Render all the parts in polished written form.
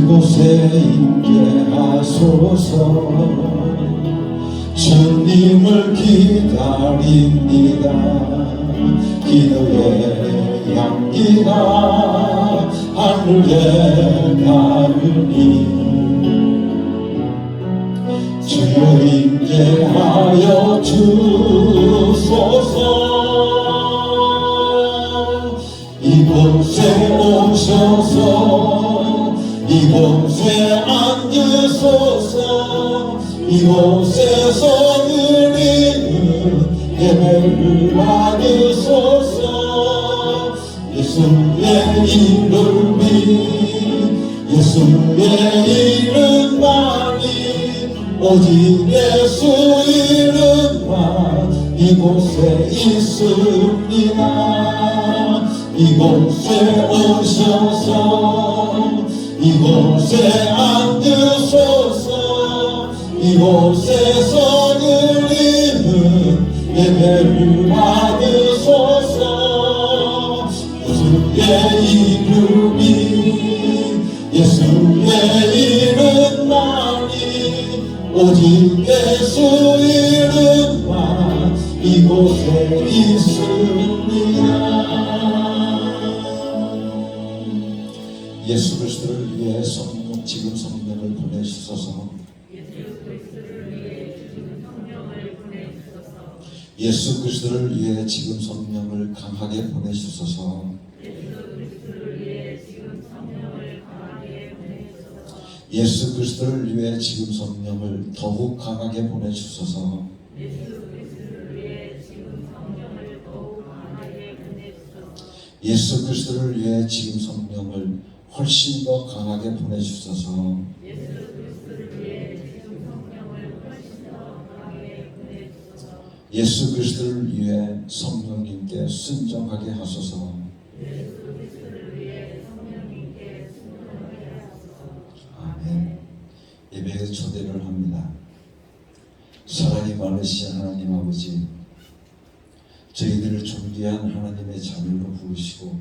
이곳에 임재하소서. 주님을 기다립니다. 기도의 향기가 하늘에 닿으니 주여 임재하여 주소서. 이곳에 오셔서 이곳에 앉으소서. 이곳에서 드리는 예배를 받으소서. 예수의 이름이 예수의 이름만이 오직 예수 이름만 이곳에 있습니다. 이곳에 오셔서 이곳에 앉으소서. 이곳에서 드리는 예배를 받으소서. 예수의 이름이 예수의 이름만이 오직 예수 이름만 이곳에 있습니다. 예수 그리스도를 위해 지금 성령을 보내주소서. 예수 그리스도를 위해 지금 성령을 강하게 보내주소서. 예수 그리스도를 위해 지금 성령을 더욱 강하게 보내주소서. 예수 그리스도를 위해 지금 성령을 훨씬 더 강하게 보내주소서. 예수 그리스도를 위해 성령님께 순종하게 하소서. 아멘. 예배에 초대를 합니다. 사랑이 많으신 하나님 아버지, 저희들을 존귀한 하나님의 자녀로 부르시고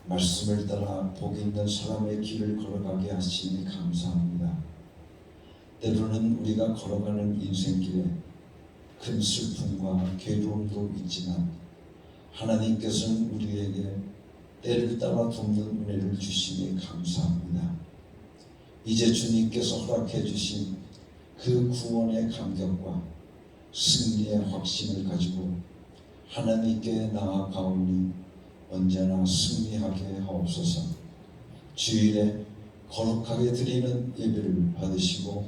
말씀을 따라 복 있는 사람의 길을 걸어가게 하시니 감사합니다. 때로는 우리가 걸어가는 인생길에 큰 슬픔과 괴로움도 있지만 하나님께서는 우리에게 때를 따라 돕는 은혜를 주시니 감사합니다. 이제 주님께서 허락해 주신 그 구원의 감격과 승리의 확신을 가지고 하나님께 나아가오니 언제나 승리하게 하옵소서. 주일에 거룩하게 드리는 예배를 받으시고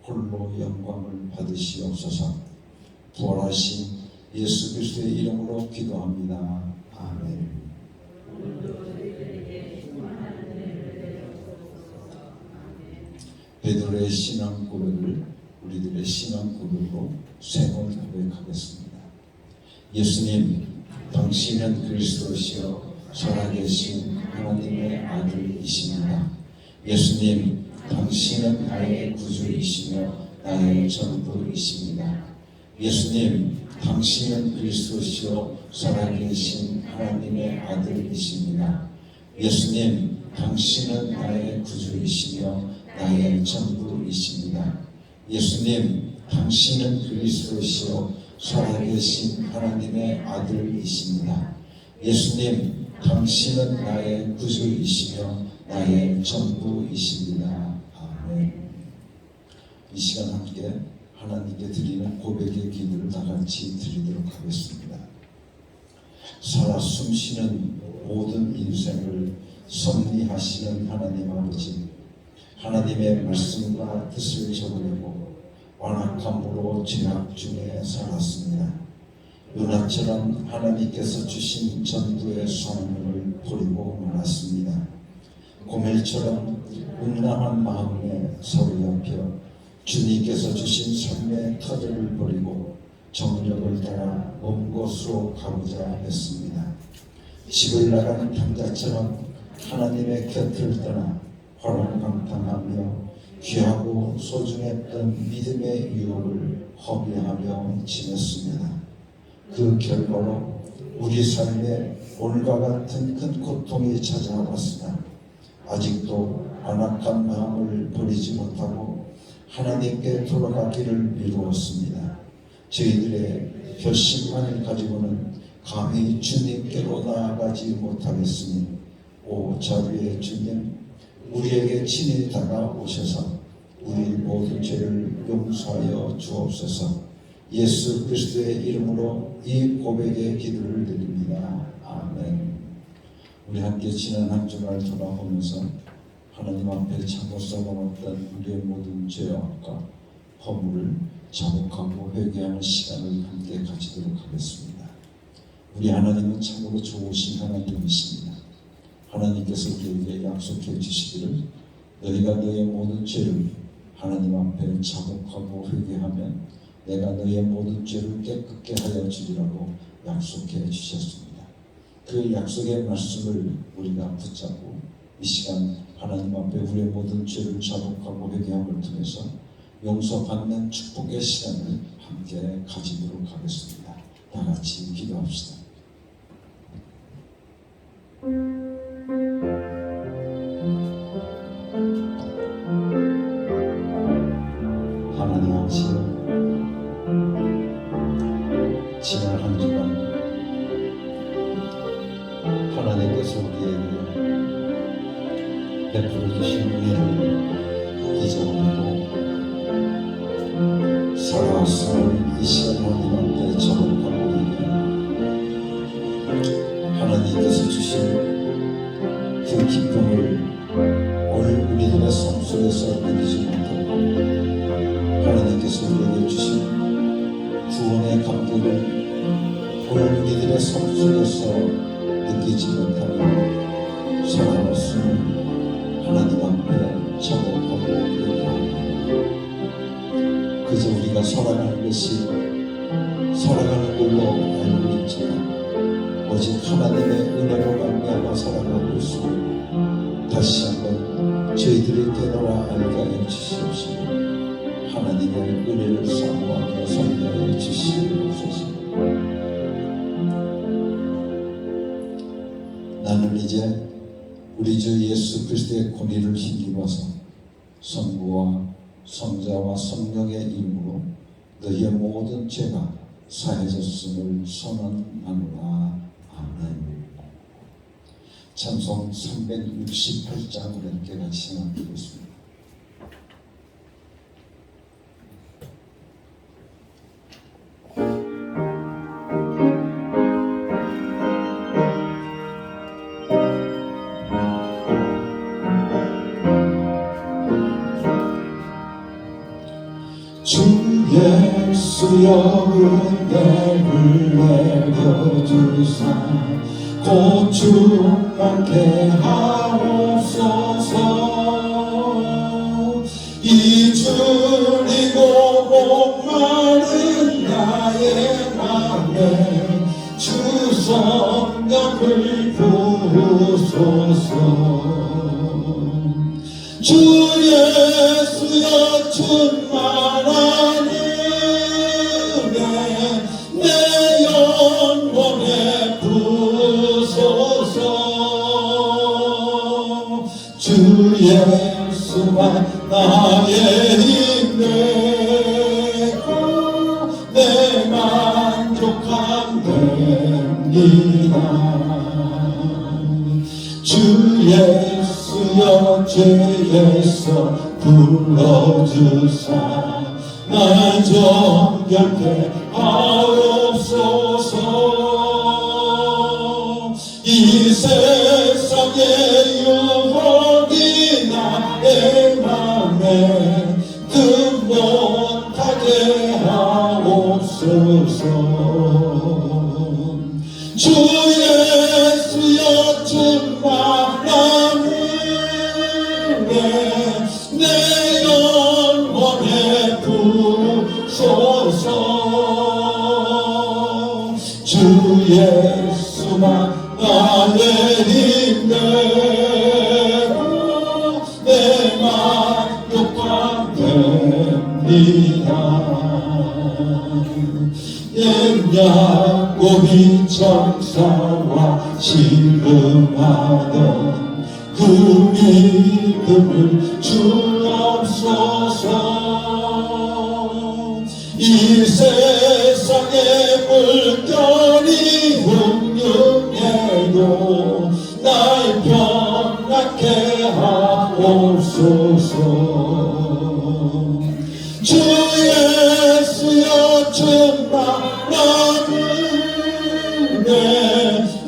홀로 영광을 받으시옵소서. 부활하신 예수 그리스도의 이름으로 기도합니다. 아멘. 베드로의 신앙 고백을 우리들의 신앙 고백으로 세 번 고백하겠습니다. 예수님, 당신은 그리스도시요 살아계신 하나님의 아들이십니다. 예수님, 당신은 나의 구주이시며 나의 전부이십니다. 예수님, 당신은 그리스도시요 살아계신 하나님의 아들이십니다. 예수님, 당신은 나의 구주이시며 나의 전부이십니다. 예수님, 당신은 그리스도시요 살아계신 하나님의 아들이십니다. 예수님, 당신은 나의 구주이시며 나의 전부이십니다. 아멘. 이 시간 함께 하나님께 드리는 고백의 기도를 다 같이 드리도록 하겠습니다. 살아 숨쉬는 모든 인생을 섭리하시는 하나님 아버지, 하나님의 말씀과 뜻을 저버리고 완악함으로 죄악 중에 살았습니다. 요나처럼 하나님께서 주신 전도의 소명을 버리고 말았습니다. 고멜처럼 음란한 마음에 사로잡혀 주님께서 주신 삶의 터전을 버리고 정력을 따라 먼 곳으로 가고자 했습니다. 집을 나가는 탐자처럼 하나님의 곁을 떠나 호랑강탕하며 귀하고 소중했던 믿음의 유혹을 허비하며 지냈습니다. 그 결과로 우리 삶에 오늘과 같은 큰 고통이 찾아왔으나 아직도 안악한 마음을 버리지 못하고 하나님께 돌아가기를 미루었습니다. 저희들의 결심만을 가지고는 감히 주님께로 나아가지 못하겠으니 오 자비의 주님, 우리에게 친히 다가오셔서 우리 모든 죄를 용서하여 주옵소서. 예수 그리스도의 이름으로 이 고백의 기도를 드립니다. 아멘. 우리 함께 지난 한 주를 돌아보면서 하나님 앞에 참고 썩어놨던 우리의 모든 죄악과 허물을 자복하고 회개하는 시간을 함께 가지도록 하겠습니다. 우리 하나님은 참으로 좋으신 하나님이십니다. 하나님께서 우리에게 약속해 주시기를 너희가 너의 모든 죄를 하나님 앞에 자복하고 회개하면 내가 너의 모든 죄를 깨끗게 하여 주리라고 약속해 주셨습니다. 그 약속의 말씀을 우리가 붙잡고 이 시간 하나님 앞에 우리의 모든 죄를 자복하고 회개함을 통해서 용서받는 축복의 시간을 함께 가지도록 하겠습니다. 다 같이 기도합시다. 하나님 아버지, 지난 한 주간 하나님께서 우리에게 베풀어 주신 은혜를 잊어버리고 살아왔음을 이 시간 하나님 앞에 자복하고 하나님께서 주신 그 기쁨을 오늘 우리들의 삶 속에서 누리지 못하고 하나님께서 우리에게 주신 구원의 감격을 오늘 우리들의 삶 속에서 느끼지 못하고 살아왔음을 하나님 앞에 자복하고 회개합니다. 그저 우리가 살아가는 것이 살아가는 걸로 알고 있지만 오직 하나님의 은혜로 말미암아 살아가고 있음을 다시 한번 저희들이 깨달아 알게 하여 주시옵시고 하나님의 은혜를 사모하며 살게 하여 주시옵소서. 나는 이제 우리 주 예수 그리스도의 권위를 힘입어서 성부와 성자와 성령의 이름으로 너희의 모든 죄가 사해졌음을 선언하노라. 아멘. 찬송 368장을 함께 같이 나누겠습니다. 주 예수여 은혜를 내려주사 고충 많게 하옵소서. 이주리고 목마른 나의 맘에 주 성령을 부으소서. 주 예수여 충만한 은혜 내 영혼에 부으소서. 주 예수만 나의 힘 되고 내 만족함 됩니다. 주 예수여 죄에서 불러주사 날 정결케 하옵소서. 이 세상의 유혹이 나의 맘에 금 못하게 하옵소서. 주 예수여 충만한 은혜 내 영혼에 부소서. 주 예수만 나의 힘 되고 내 만족함 됩니다. 옛 야곱이 천사와 씨름하던 그 믿음을 주옵소서. 이 세상의 물결이 흉흉해도 날 편하게 하옵소서. 주 예수여 충만한 은혜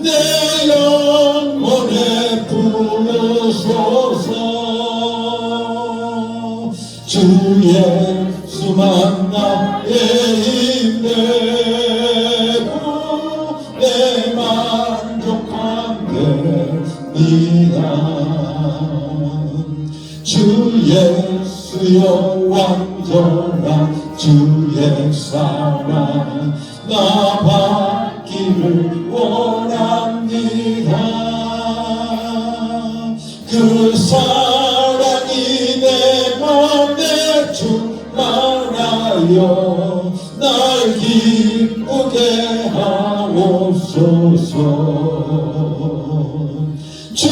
내 영혼에 부으소서. 주 예수만 나의 힘내고 내 만족함됩니다. 주 예수여 완전한 주의 사랑 나 받기를 원합니다. 그 사랑이 내 맘에 충만하여 날 기쁘게 하옵소서. 주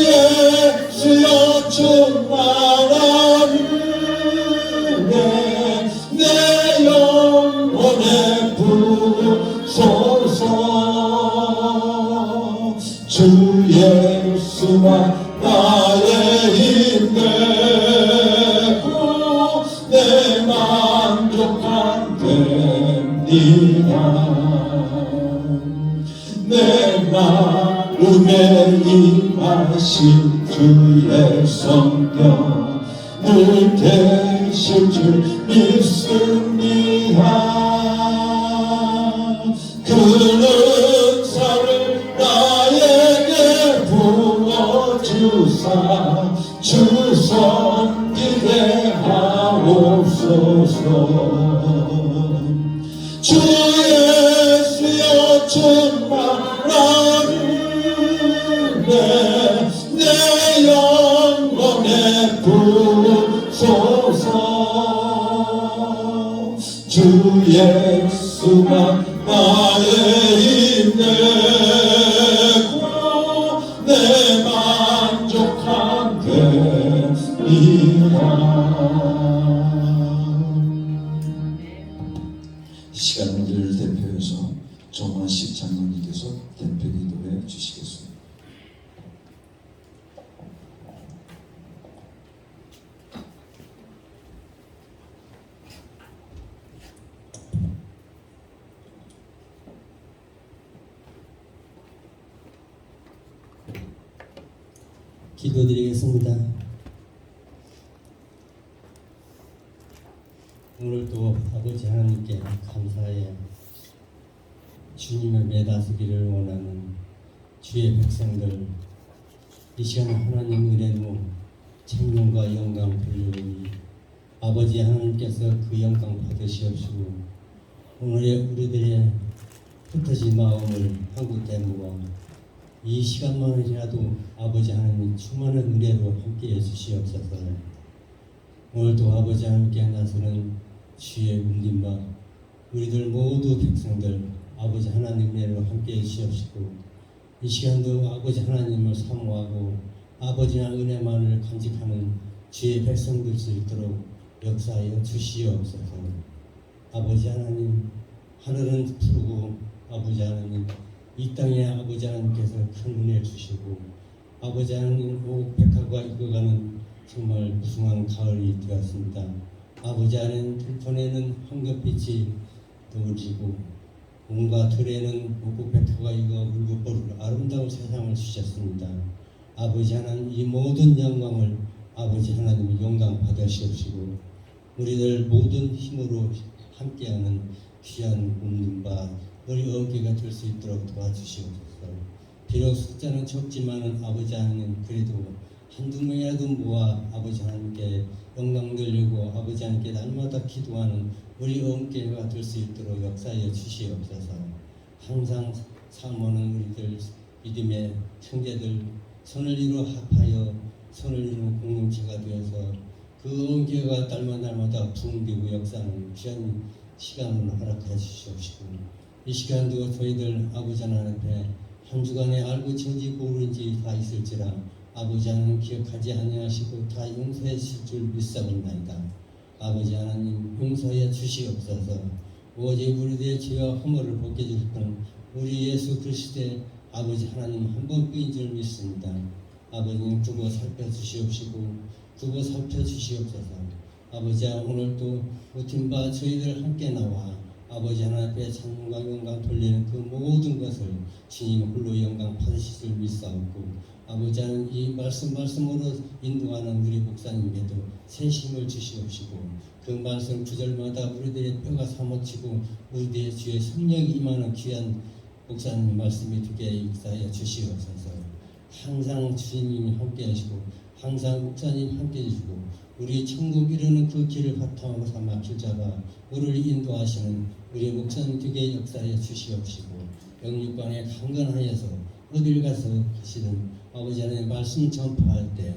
예수여 충만한 은혜 내 영혼에 부으소서. 주 예수만 나의 힘내고 내 만족함 됩니다. 내 마음에 임하신 주의 성령 늘 되실 줄 믿습니다. 그 은사를 나에게 부어주사 주 섬기게 하옵소서. 주 예수여 충만한 은혜 내 영혼에 부으소서. 주 예수만 나의 힘내고 내 만족함 됩니다. 시간 우리를 대표해서 정만식 장로님께서 대표 기도해 주시겠습니다. 기도드리겠습니다. 오늘도 아버지 하나님께 감사해 주님을 매다스기를 원하는 주의 백성들 이 시간 하나님 은혜로 생명과 영광 돌려오니 아버지 하나님께서 그 영광 받으시옵시고 오늘의 우리들의 흩어진 마음을 한곳에 모아 이 시간만이라도 아버지 하나님 충만한 은혜로 함께해 주시옵소서. 오늘도 아버지 하나님께 나서는 주의 움직임과 우리들 모두 백성들 아버지 하나님 은혜로 함께해 주시옵시고 이 시간도 아버지 하나님을 사모하고 아버지의 은혜만을 간직하는 주의 백성들 수 있도록 역사하여 주시옵소서. 아버지 하나님 하늘은 푸르고 아버지 하나님 이 땅에 아버지 하나님께서 큰 은혜 주시고 아버지 하나님 백화가 익어가는 정말 무성한 가을이 되었습니다. 아버지 하나님 들판에는 황금빛이 떠오르고 온갖 들에는 목국백화가 익어 울고버리고 아름다운 세상을 주셨습니다. 아버지 하나님 이 모든 영광을 아버지 하나님 영광 받으시옵시고 우리들 모든 힘으로 함께하는 귀한 몸과 너희 어깨가 될 수 있도록 도와주시옵소서. 비록 숫자는 적지만은 아버지 하나님 그래도 한두 명이라도 모아 아버지 하나님께 영광 돌리고 아버지 하나님께 날마다 기도하는 우리 어깨가 될 수 있도록 역사하여 주시옵소서. 항상 사모하는 우리들 믿음의 형제들 손을 이루어 합하여 손을 이루는 공동체가 되어서 그 어깨가 날마다 부흥되고 역사하는 귀한 시간을 허락해 주시옵시고 이 시간도 저희들 아버지 하나님 앞에 한 주간에 알고 진지 모르는지 다 있을지라 아버지 하나님 기억하지 아니하시고 다 용서해 주실 줄 믿사옵나이다. 아버지 하나님 용서해 주시옵소서. 오직 우리들의 죄와 허물을 벗겨주셨던 우리 예수 그리스도의 아버지 하나님 한 번뿐인 줄 믿습니다. 아버님 두고 살펴주시옵시고 두고 살펴주시옵소서. 아버지 오늘도 모든 바 저희들 함께 나와 아버지 하나님 앞에 찬양과 영광 돌리는 그 모든 것을 주님 홀로 영광 받으실 줄 믿사옵고 아버지 하나님 이 말씀으로 인도하는 우리 목사님에도 새 힘을 주시옵시고 그 말씀 구절마다 우리들의 뼈가 사무치고 우리들의 주의 성령이 임하는 귀한 목사님 말씀이 되게 역사하여 주시옵소서. 항상 주님이 함께 하시고 항상 목사님 함께 해주시고 우리 천국 이루는 그 길을 바탕으로 삼아 길 잡아 우리를 인도하시는 우리 목사님 되게 역사하여 주시옵시고 영육간에 강건하여서 어딜 가서 하시는 아버지 하나님의 말씀 전파할 때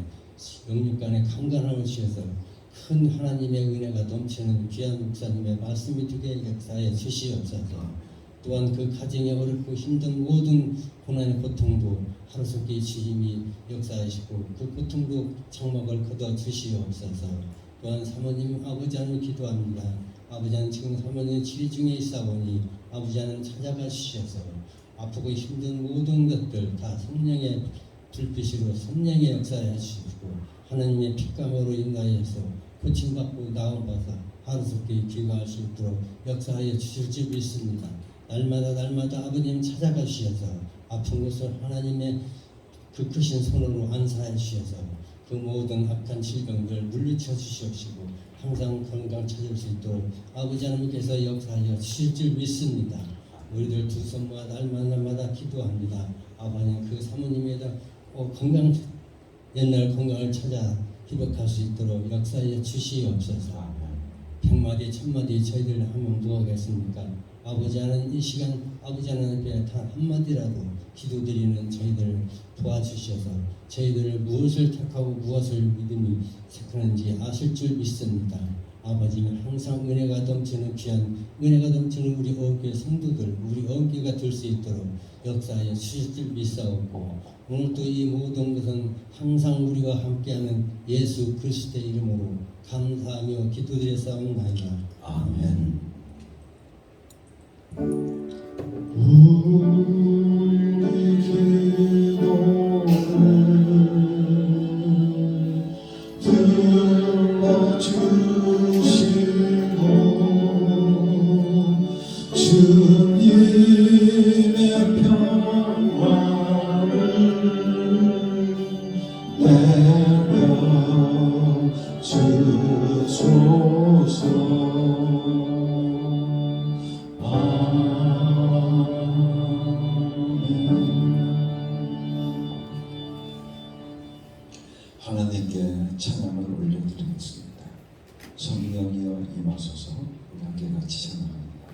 영육간에 강건함을 주셔서 큰 하나님의 은혜가 넘치는 귀한 목사님의 말씀이 되게 역사하여 주시옵소서. 또한 그 가정에 어렵고 힘든 모든 고난의 고통도 하루속히 주님이 역사하시고 그 고통도 장막을 걷어 주시옵소서. 또한 사모님 아버지 하나님 기도합니다. 아버지 하나님 지금 사모님 치료 중에 있사오니 아버지 하나님 찾아가 주셔서 아프고 힘든 모든 것들 다 성령의 불빛으로 성령의 역사해 주시고 하나님의 핏감으로 인하여서 고침받고 나음받아 하루속히 귀가할 수 있도록 역사하여 주실 줄 믿습니다. 날마다 아버님 찾아가 주셔서 아픈 곳을 하나님의 그 크신 손으로 안사해 주셔서 그 모든 악한 질병들 물리쳐 주시옵시고 항상 건강 찾을 수 있도록 아버지 하나님께서 역사하여 주실 줄 믿습니다. 우리들 두 손과 날마다 기도합니다. 아버님 그 사모님에다 건강 옛날 건강을 찾아 회복할 수 있도록 역사하여 주시옵소서. 100마디 1000마디 저희들 하면 뭐하겠습니까? 아버지 하나님 이 시간 아버지 하나님께 단 한마디라도 기도드리는 저희들 도와주셔서 저희들 무엇을 택하고 무엇을 믿음이 택하는지 아실 줄 믿습니다. 아버지는 항상 은혜가 넘치는 귀한 은혜가 넘치는 우리 어음교회 성도들 우리 어음교회가 될 수 있도록 역사하여 주실 줄 믿사옵고 오늘도 이 모든 것은 항상 우리와 함께하는 예수 그리스도의 이름으로 감사하며 기도드렸사옵나이다. 아멘. 우리 기도를 들어주시고 주님의 평화를 내려주소서. 하나님께 찬양을 올려드리겠습니다. 성령이여 임하소서. 우리 함께 같이 찬양합니다.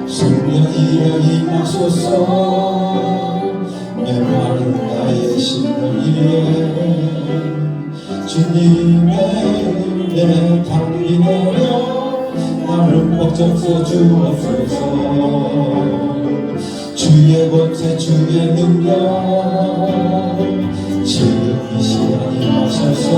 성령이여 임하소서. 메마른 나의 심령 위에 주님의 은혜 강이 내려 나를 꼭 적셔 주옵소서. 주의 권세 주의 능력 지금 이 시간 임하소서.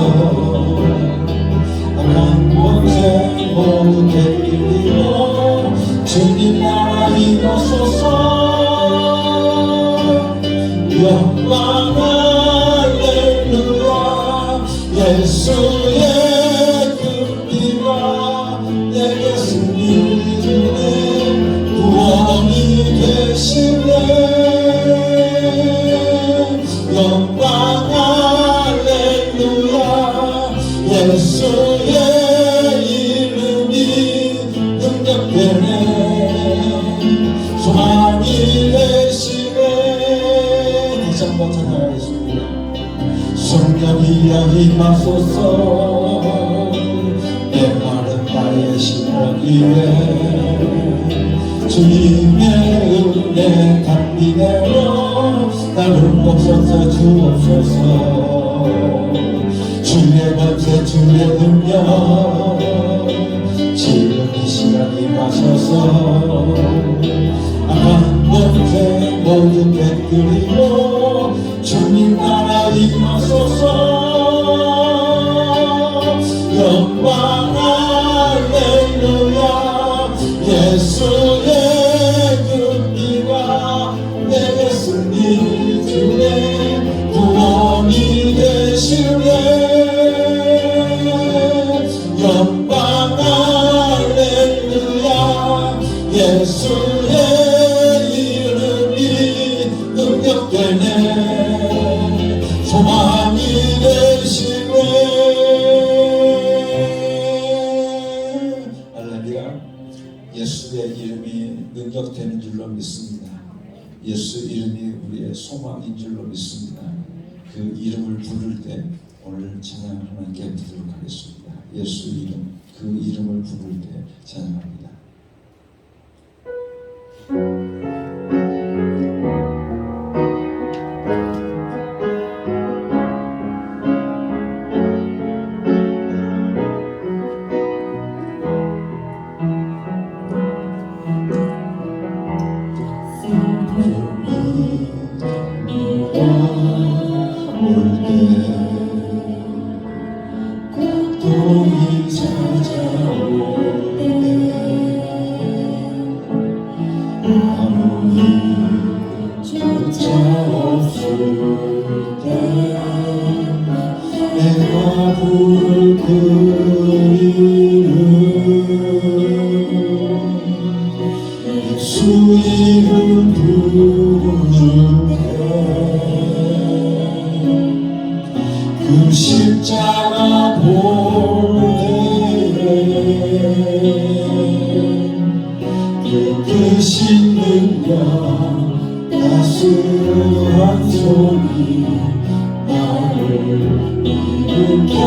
악한 권세 모두 되리고 주님 나라 임하소서. 영광 할렐루야. 예수의 그 피가 내게 승리를 구원이 되시네. 영광 할렐루야. 예수의 이름이 능력되네. 소망이 되시네. 다시 한번 찬양하겠습니다. 성령이여 임하소서. 메마른 나의 심령 위에 주님의 은혜 강이 내려 나를 옥셔서 주옵소서. 주의 권세 주의 능력 악한 권세 모두 깨뜨리고 주님 나라 임하소서. 영광 할렐루야. 예수의 그 피가 내게 승리 주네 구원이 되시네. 영광 할렐루야. 예수의 이름이 능력되네 소망이 되시네. 할렐루야. 예수의 이름이 능력되는 줄로 믿습니다. 예수 이름이 우리의 소망인 줄로 믿습니다. 그 이름을 부를 때 오늘 찬양을 하나님께 드리도록 하겠습니다. 예수 이름, 그 이름을 부를 때 찬양합니다. 고통이 찾아올 때 아무리 조차 없을 때 내가 부를 그 이름 예수 이름 부를 때 그 십자가 볼 때 그 크신 능력 따스한 손이 나를 일으켜주시네.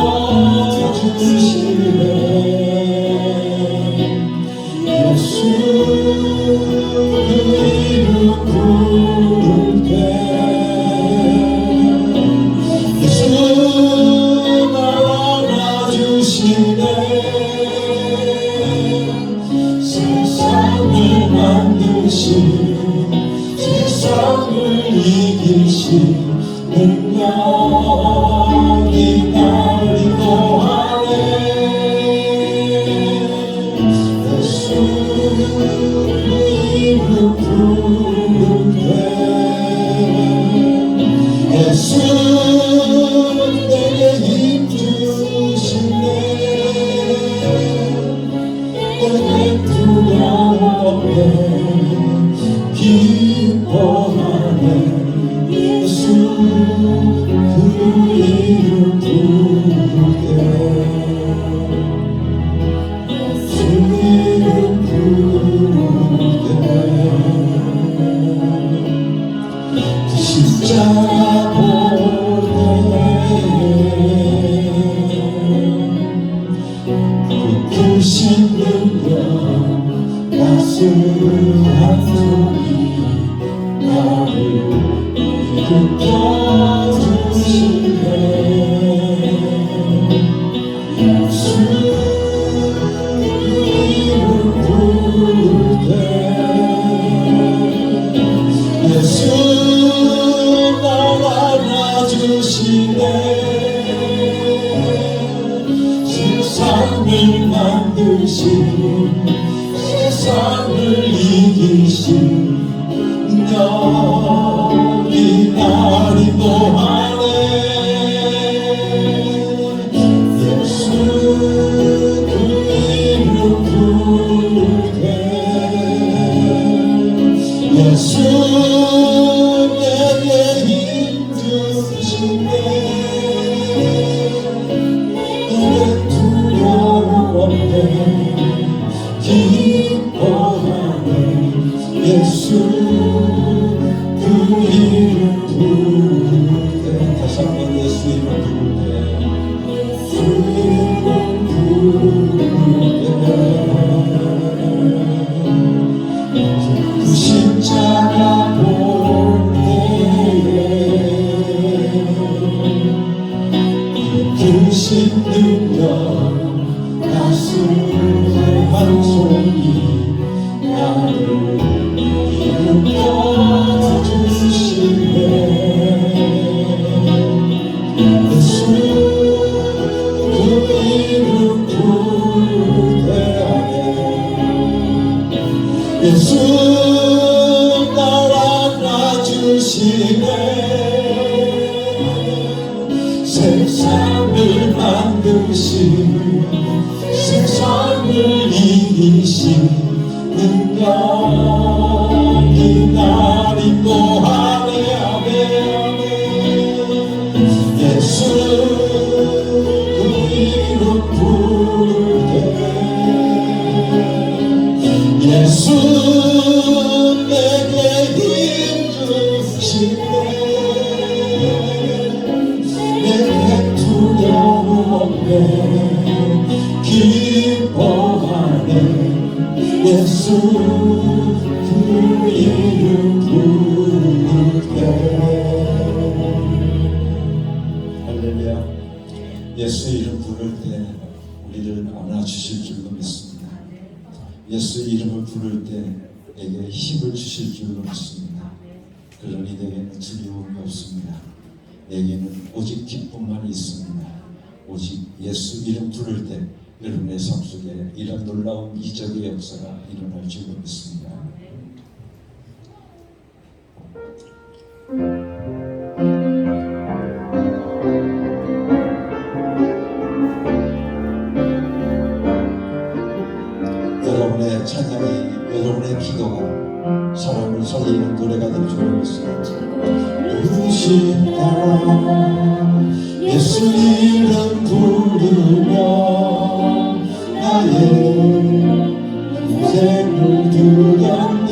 예수 그 이름 부를 때 예수 날 안아주시네. 세상을 만드신 세상을 이기신 능력이 날 인도하네. 예수 이름 부를 때 예수 내게 힘 주시네. 내게 두려움 없네 기뻐하네. 예수 그 이름 부를 때 그 이름 부를 때 그 십자가 볼 때 그 크신 능력 따스한 손이 나를 일으켜주시네. 예수 이름 부를 때 예수 날 안아주시네. 세상을 만드신 세상을 이기신 능력이 날 인도하네. 예수 그 이름 부를 때 예수 내게 힘 주시네. 내게 두려움 없네 기뻐하네. 예수 그 이름 부를 높여주시네. 예수 그 이름 부를 때에 예수 나라 주시네. 세상을 만드신 세상을 이기신 능력이 날 인도하네. 아멘. 예수 그 이름 부를 때 예수 내게 힘 주시네. 내게 두려움 없네. 기뻐하네. 예수 그 이름 부를 때 할렐루야. 예수 이름 부를 때 우리를 안아주실 줄로 믿습니다. 예수 이름을 부를 때 내게 힘을 주실 줄로 믿습니다. 그러니 내게는 두려움이 없습니다. 내게는 오직 기쁨만 있습니다. 오직 예수 이름 부를 때 여러분의 삶 속에 이런 놀라운 기적의 역사가 일어날 줄로 믿습니다. 여러분의 찬양이, 여러분의 기도가 사람을 살리는 노래가 될 줄로 믿습니다. 부르신 따라 예수 이름 부르며 나의 인생을 드렸네.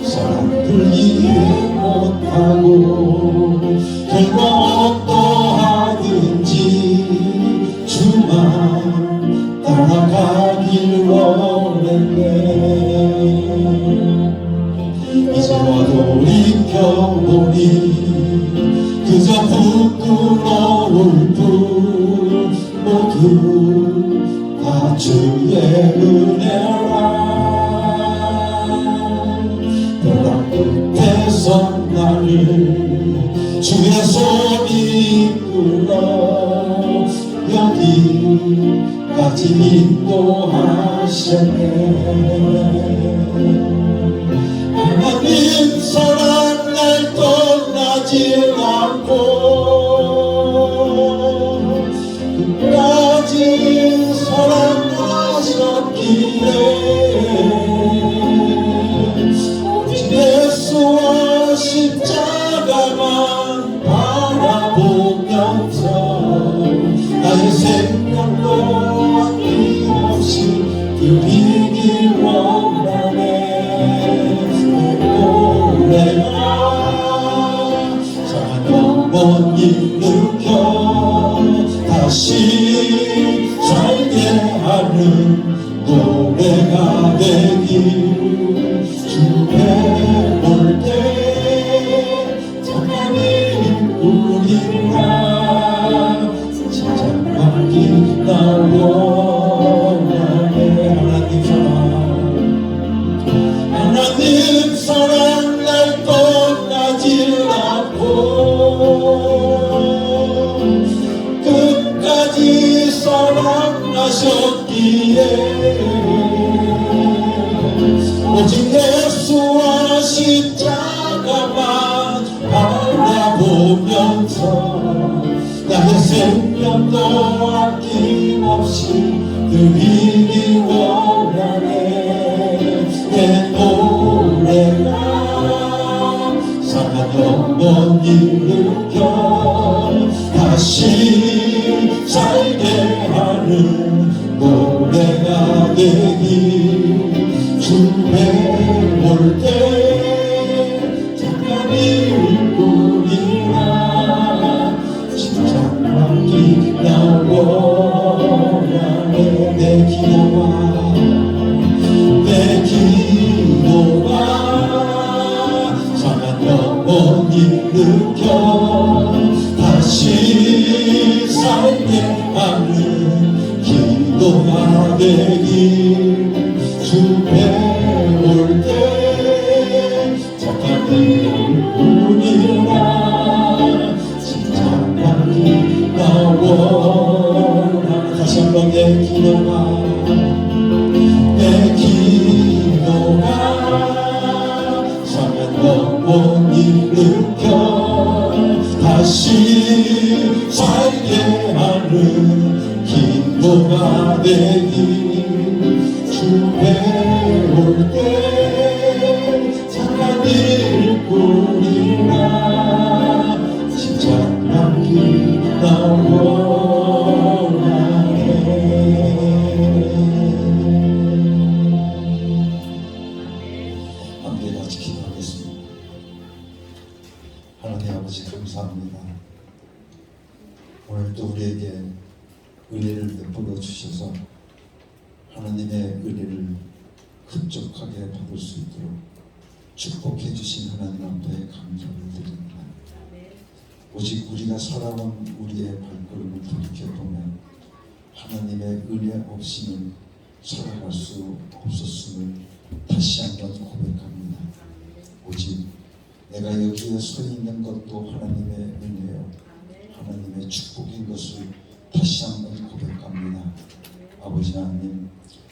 사람들 이해 못하고 결과 어떠하든지 주만 따라가길 원했네. 이제 와도 돌이켜보니 그저 부끄러울 뿐 모두 다 주의 은혜라. 벼랑 끝에서 나를 주의 손이 이끌어 여기까지 인도하셨네. 하나님 사랑 날 떠나지 않고 끝까지 사랑하셨기에 오직 예수와 십자가만 바라보면서 나의 생명도 아낌없이 드리길 원하네. 영원히 느껴 다시 살게 하는 노래가 되길 주에 볼 때 참아님 우리가 찬양하기 나 원하네. 하나님 사랑 날 떠나지 않고 끝까지 사랑하셨기에 오직 예수와 십자가만 바라보면서 나의 생명도 아낌없이 드리기 원하네. 내 노래가 상한 영원히 느껴 다시 살게 하는 노래가 되길 주에 볼 때 잠깐이 우리가 진정하기 나 원하네. 내 기도가 상한 영원히 느껴 다시 살게 하는 기도가 되길 주의 배울 때 자가들 꾸리라 십자가기 나 원하네. 함께 같이 기도하겠습니다. 하나님 아버지 감사합니다. 오늘도 우리에게 은혜를 베풀어 주셔서 하나님의 은혜를 흡족하게 받을 수 있도록 축복해 주신 하나님 앞에 감사를 드립니다. 오직 우리가 살아온 우리의 발걸음을 돌이켜보면 하나님의 은혜 없이는 살아갈 수 없었음을 다시 한번 고백합니다. 오직 내가 여기에 서 있는 것도 하나님의 은혜요 하나님의 축복인 것을 다시 한번 고백합니다. 아버지 하나님,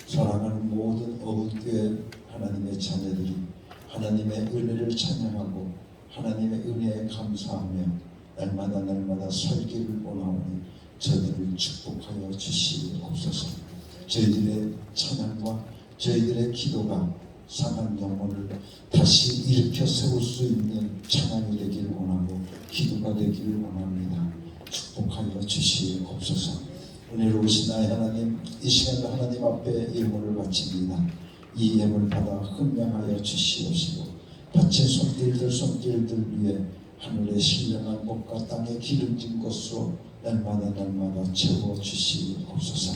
사랑하는 모든 어긋교회 하나님의 자녀들이 하나님의 은혜를 찬양하고 하나님의 은혜에 감사하며 날마다 살기를 원하오니 저들을 축복하여 주시옵소서. 저희들의 찬양과 저희들의 기도가 상한 영혼을 다시 일으켜 세울 수 있는 찬양이 되기를 원하고 기도가 되기를 원합니다. 축복하여 주시옵소서. 은혜로우신 나의 하나님, 이 시간도 하나님 앞에 예물을 바칩니다. 이 예물 받아 흥명하여 주시옵시고 바친 손길들 위에 하늘의 신령한 것과 땅의 기름진 것으로 날마다 채워 주시옵소서.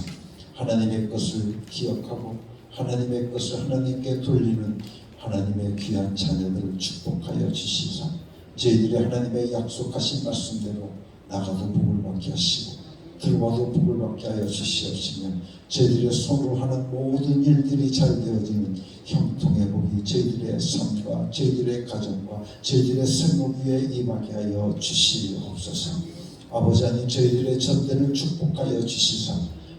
하나님의 것을 기억하고 하나님의 것을 하나님께 돌리는 하나님의 귀한 자녀들을 축복하여 주시사 저희들이 하나님의 약속하신 말씀대로 나가도 복을 받게 하시고 들어와도 복을 받게 하여 주시옵시며 저희들의 손으로 하는 모든 일들이 잘 되어지는 형통의 복이 저희들의 삶과 저희들의 가정과 저희들의 생업 위에 임하게 하여 주시옵소서. 아버지 하나님, 저희들의 전대를 축복하여 주시사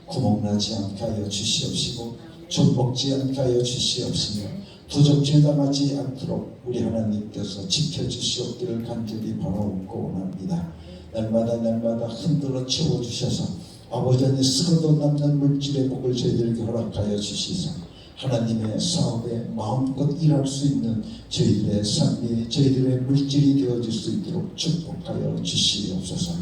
구멍나지 않게 하여 주시옵시고 젖먹지 않게 하여 주시옵시며 도적질 당하지 않도록 우리 하나님께서 지켜주시옵기를 간절히 바라옵고 원합니다. 날마다 흔들어 채워주셔서 아버지 하나님 쓰고도 남는 물질의 복을 저희들에게 허락하여 주시사 하나님의 사업에 마음껏 일할 수 있는 저희들의 삶이 저희들의 물질이 되어질 수 있도록 축복하여 주시옵소서.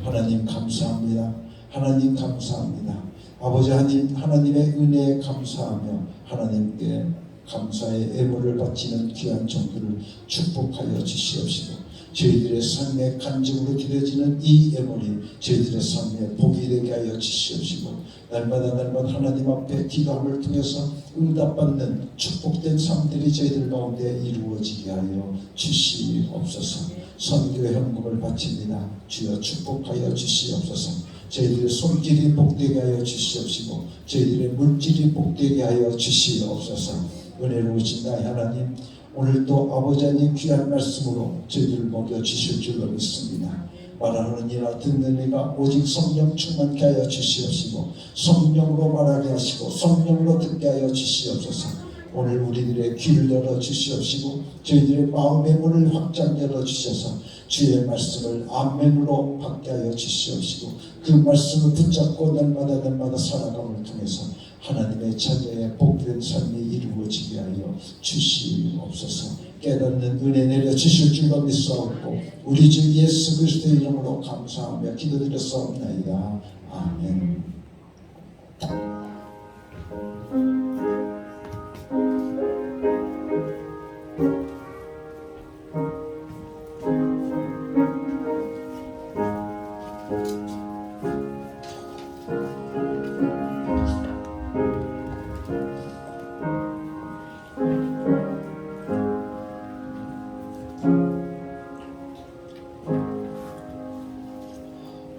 하나님 감사합니다. 하나님 감사합니다. 아버지 하나님, 하나님의 은혜에 감사하며 하나님께 감사의 예물을 바치는 귀한 종들을 축복하여 주시옵시고 저희들의 삶의 간증으로 드려지는 이 예물이 저희들의 삶의 복이 되게 하여 주시옵시고 날마다 하나님 앞에 기도함을 통해서 응답받는 축복된 삶들이 저희들 가운데 이루어지게 하여 주시옵소서. 선교의 헌금을 바칩니다. 주여 축복하여 주시옵소서. 저희들의 손길이 복되게 하여 주시옵시고 저희들의 물질이 복되게 하여 주시옵소서. 은혜로우신 나의 하나님, 오늘도 아버지 하나님 귀한 말씀으로 저희들을 먹여주실 줄로 믿습니다. 말하는 이나 듣는 이가 오직 성령 충만케 하여 주시옵시고 성령으로 말하게 하시고 성령으로 듣게 하여 주시옵소서. 오늘 우리들의 귀를 열어 주시옵시고 저희들의 마음의 문을 확장 열어 주셔서 주의 말씀을 아멘으로 받게 하여 주시옵시고 그 말씀을 붙잡고 날마다 살아감을 통해서 하나님의 자녀의 복된 삶이 이루어지게 하여 주시옵소서. 깨닫는 은혜 내려 주실 줄로 믿사옵고 우리 주 예수 그리스도의 이름으로 감사하며 기도드렸사옵나이다. 아멘.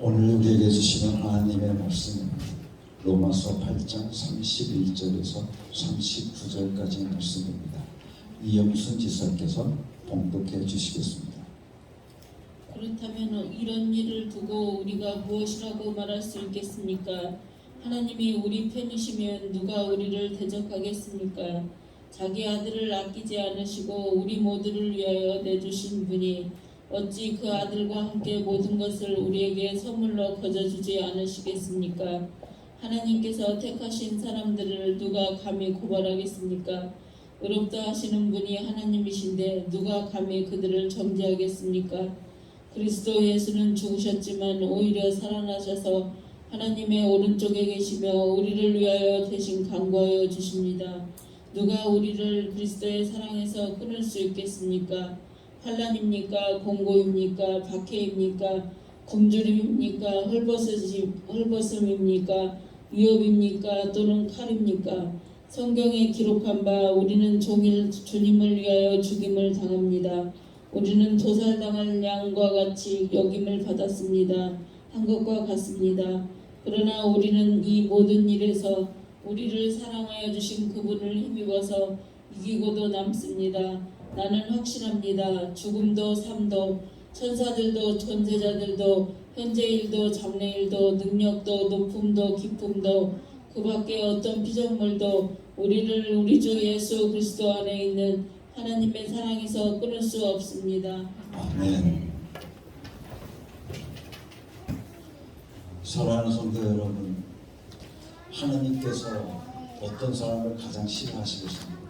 오늘 우리에게 주시는 하나님의 말씀은 로마서 8장 31절에서 39절까지의 말씀입니다. 이영순 지사께서 봉독해 주시겠습니다. 그렇다면 이런 일을 두고 우리가 무엇이라고 말할 수 있겠습니까? 하나님이 우리 편이시면 누가 우리를 대적하겠습니까? 자기 아들을 아끼지 않으시고 우리 모두를 위하여 내주신 분이 어찌 그 아들과 함께 모든 것을 우리에게 선물로 거저주지 않으시겠습니까? 하나님께서 택하신 사람들을 누가 감히 고발하겠습니까? 의롭다 하시는 분이 하나님이신데 누가 감히 그들을 정죄하겠습니까? 그리스도 예수는 죽으셨지만 오히려 살아나셔서 하나님의 오른쪽에 계시며 우리를 위하여 대신 간구하여 주십니다. 누가 우리를 그리스도의 사랑에서 끊을 수 있겠습니까? 환난입니까? 공고입니까? 박해입니까? 굶주림입니까? 헐벗음입니까? 위협입니까? 또는 칼입니까? 성경에 기록한 바 우리는 종일 주님을 위하여 죽임을 당합니다. 우리는 도살당할 양과 같이 여김을 받았습니다. 한 것과 같습니다. 그러나 우리는 이 모든 일에서 우리를 사랑하여 주신 그분을 힘입어서 이기고도 남습니다. 나는 확신합니다. 죽음도 삶도 천사들도 존재자들도 현재일도 장래일도 능력도 높음도 기쁨도 그 밖에 어떤 피조물도 우리를 우리 주 예수 그리스도 안에 있는 하나님의 사랑에서 끊을 수 없습니다. 아멘. 사랑하는 성도 여러분, 하나님께서 어떤 사람을 가장 싫어하시겠습니까?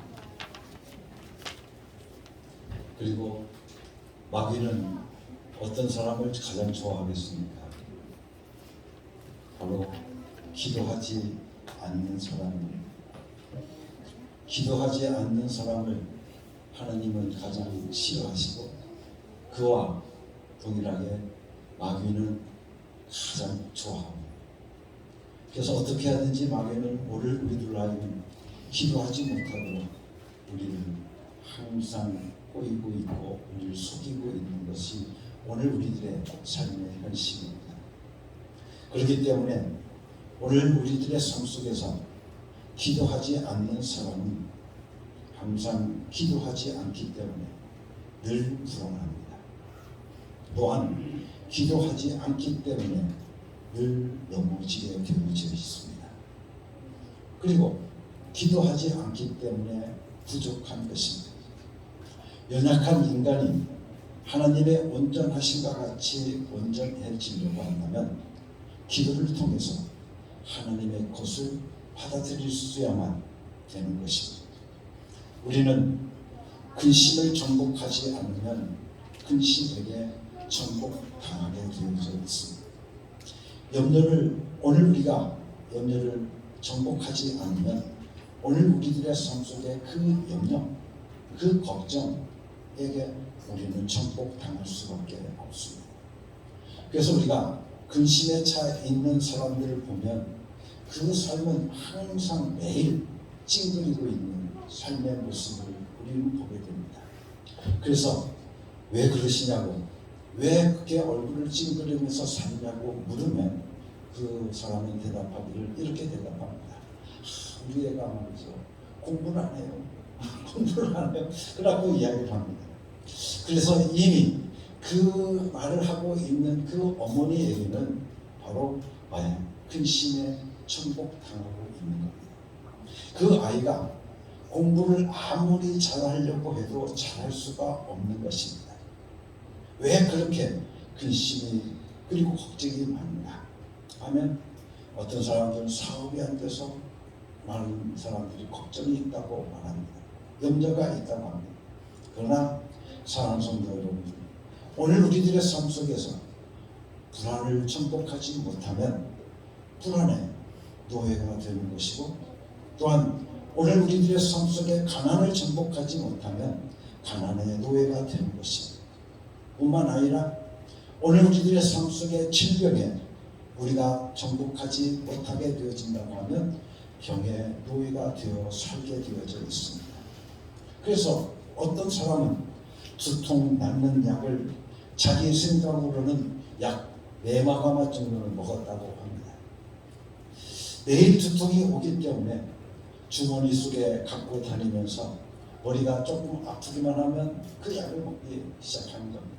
그리고 마귀는 어떤 사람을 가장 좋아하겠습니까? 바로 기도하지 않는 사람입니다. 기도하지 않는 사람을 하나님은 가장 싫어하시고 그와 동일하게 마귀는 가장 좋아합니다. 그래서 어떻게 하든지 마귀는 오늘 우리들 하여금 기도하지 못하도록 우리를 항상 꼬이고 있고 우리를 속이고 있는 것이 오늘 우리들의 삶의 현실입니다. 그렇기 때문에 오늘 우리들의 삶 속에서 기도하지 않는 사람은 항상 기도하지 않기 때문에 늘 불안합니다. 또한 기도하지 않기 때문에 늘 넘어지게 되어져 있습니다. 그리고 기도하지 않기 때문에 부족한 것입니다. 연약한 인간이 하나님의 온전하심과 같이 온전해지려고 한다면 기도를 통해서 하나님의 것을 받아들일 수야만 되는 것입니다. 우리는 근심을 정복하지 않으면 근심에게 정복당하게 되어져 있습니다. 오늘 우리가 염려를 정복하지 않으면 오늘 우리들의 삶 속에 그 염려, 그 걱정에게 우리는 정복당할 수밖에 없습니다. 그래서 우리가 근심에 차 있는 사람들을 보면 그 삶은 항상 매일 찡그리고 있는 삶의 모습을 우리는 보게 됩니다. 그래서 왜 그러시냐고, 왜 그렇게 얼굴을 찡그리면서 사냐고 물으면 그 사람은 대답하기를 이렇게 대답합니다. 우리 애가 말이죠, 공부를 안 해요. 공부를 안 해요. 그라고 이야기를 합니다. 그래서 이미 그 말을 하고 있는 그 어머니에게는 바로 근심에 천복당하고 있는 겁니다. 그 아이가 공부를 아무리 잘하려고 해도 잘할 수가 없는 것입니다. 왜 그렇게 근심이 그리고 걱정이 많은가 하면 어떤 사람들은 사업이 안 돼서 많은 사람들이 걱정이 있다고 말합니다. 염려가 있다고 합니다. 그러나 사랑하는 성도 여러분, 오늘 우리들의 삶 속에서 불안을 정복하지 못하면 불안의 노예가 되는 것이고, 또한 오늘 우리들의 삶 속에 가난을 정복하지 못하면 가난의 노예가 되는 것입니다. 뿐만 아니라 오늘 우리들의 삶 속에 질병에 우리가 정복하지 못하게 되어진다고 하면 병의 노예가 되어 살게 되어져 있습니다. 그래서 어떤 사람은 두통 낫는 약을 자기 생각으로는 약 4마가마 정도를 먹었다고 합니다. 매일 두통이 오기 때문에 주머니 속에 갖고 다니면서 머리가 조금 아프기만 하면 그 약을 먹기 시작하는 겁니다.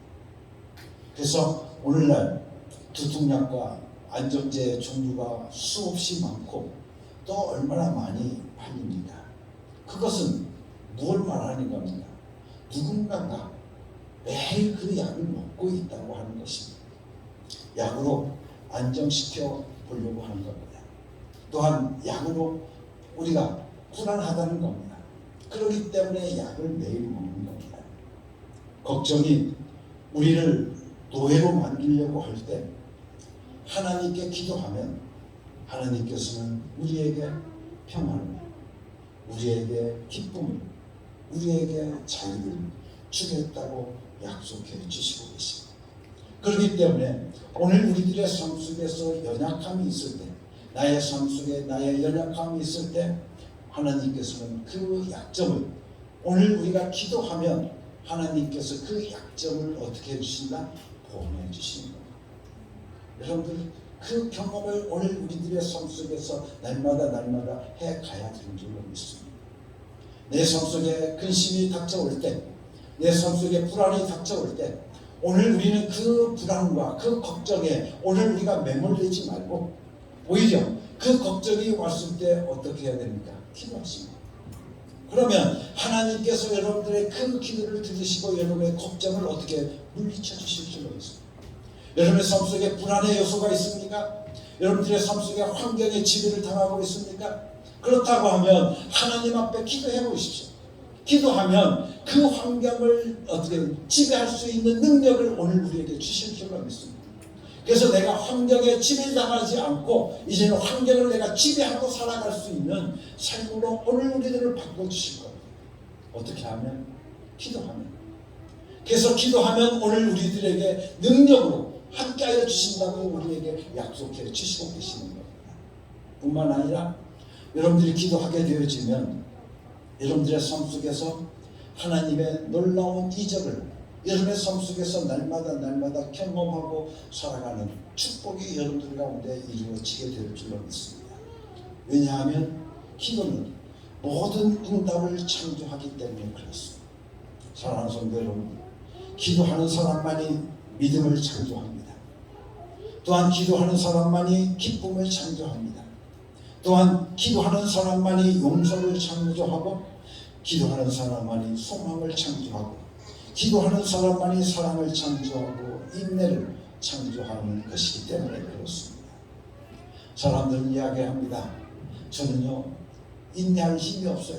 그래서 오늘날 두통약과 안정제의 종류가 수없이 많고 또 얼마나 많이 팔립니다. 그것은 무엇을 말하는 겁니까? 누군가가 매일 그 약을 먹고 있다고 하는 것입니다. 약으로 안정시켜 보려고 하는 겁니다. 또한 약으로 우리가 불안하다는 겁니다. 그렇기 때문에 약을 매일 먹는 겁니다. 걱정이 우리를 노예로 만들려고 할 때 하나님께 기도하면 하나님께서는 우리에게 평안을, 우리에게 기쁨을, 우리에게 자유를 주겠다고 약속해 주시고 계십니다. 그렇기 때문에 오늘 우리들의 삶 속에서 연약함이 있을 때, 나의 삶 속에 나의 연약함이 있을 때 하나님께서는 그 약점을 오늘 우리가 기도하면 하나님께서 그 약점을 어떻게 해주신다? 보호해 주시는 겁니다. 여러분들 그 경험을 오늘 우리들의 삶 속에서 날마다 해가야 되는 줄로 믿습니다. 내 삶 속에 근심이 닥쳐올 때, 내 삶 속에 불안이 닥쳐올 때 오늘 우리는 그 불안과 그 걱정에 오늘 우리가 매몰되지 말고 오히려 그 걱정이 왔을 때 어떻게 해야 됩니까? 기도하십니다. 그러면 하나님께서 여러분들의 그 기도를 들으시고 여러분의 걱정을 어떻게 물리쳐 주실 줄로 믿습니다. 여러분의 삶 속에 불안의 요소가 있습니까? 여러분들의 삶 속에 환경의 지배를 당하고 있습니까? 그렇다고 하면 하나님 앞에 기도해 보십시오. 기도하면 그 환경을 어떻게 지배할 수 있는 능력을 오늘 우리에게 주실 줄로 믿습니다. 그래서 내가 환경에 지배당하지 않고 이제는 환경을 내가 지배하고 살아갈 수 있는 삶으로 오늘 우리들을 바꿔주실 겁니다. 어떻게 하면? 기도하면. 그래서 기도하면 오늘 우리들에게 능력으로 함께하여 주신다고 우리에게 약속해 주시고 계시는 겁니다. 뿐만 아니라 여러분들이 기도하게 되어지면 여러분들의 삶 속에서 하나님의 놀라운 이적을 여러분의 삶 속에서 날마다 경험하고 살아가는 축복이 여러분들 가운데 이루어지게 될 줄로 믿습니다. 왜냐하면 기도는 모든 응답을 창조하기 때문에 그렇습니다. 사랑하는 성도 여러분, 기도하는 사람만이 믿음을 창조합니다. 또한 기도하는 사람만이 기쁨을 창조합니다. 또한 기도하는 사람만이 용서를 창조하고 기도하는 사람만이 소망을 창조하고 기도하는 사람만이 사랑을 창조하고 인내를 창조하는 것이기 때문에 그렇습니다. 사람들은 이야기합니다. 저는요 인내할 힘이 없어요.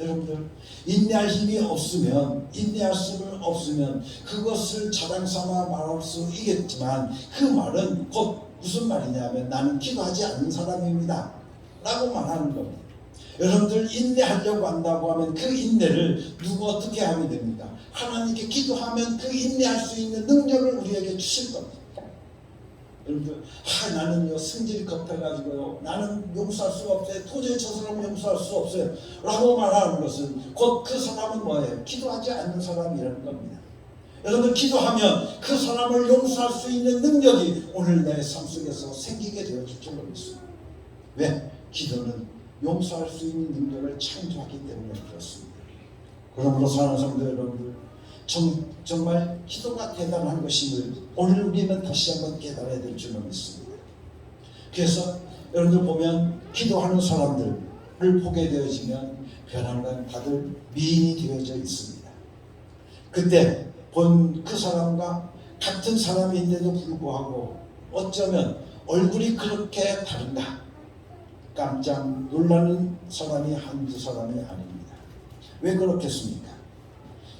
여러분들 인내할 힘이 없으면 인내할 수는 없으면 그것을 자랑 삼아 말할 수 있겠지만 그 말은 곧 무슨 말이냐면 나는 기도하지 않는 사람입니다 라고 말하는 겁니다. 여러분들 인내하려고 한다고 하면 그 인내를 누구 어떻게 하면 됩니까? 하나님께 기도하면 그 인내할 수 있는 능력을 우리에게 주실 겁니다. 여러분들 나는요 성질이 급해가지고요 나는 용서할 수가 없어요. 도저히 저 사람을 용서할 수 없어요 라고 말하는 것은 곧 그 사람은 뭐예요? 기도하지 않는 사람이라는 겁니다. 여러분 기도하면 그 사람을 용서할 수 있는 능력이 오늘 내 삶 속에서 생기게 되어질 줄로 믿습니다. 왜? 기도는 용서할 수 있는 능력을 창조하기 때문에 그렇습니다. 그러므로 사랑하는 성도 여러분들 정말 기도가 대단한 것임을 오늘 우리는 다시 한번 깨달아야 될 줄로 믿습니다. 그래서 여러분들 보면 기도하는 사람들을 보게 되어지면 변함과 다들 미인이 되어져 있습니다. 그때 본 그 사람과 같은 사람인데도 불구하고 어쩌면 얼굴이 그렇게 다른가 깜짝 놀라는 사람이 한두 사람이 아닙니다. 왜 그렇겠습니까?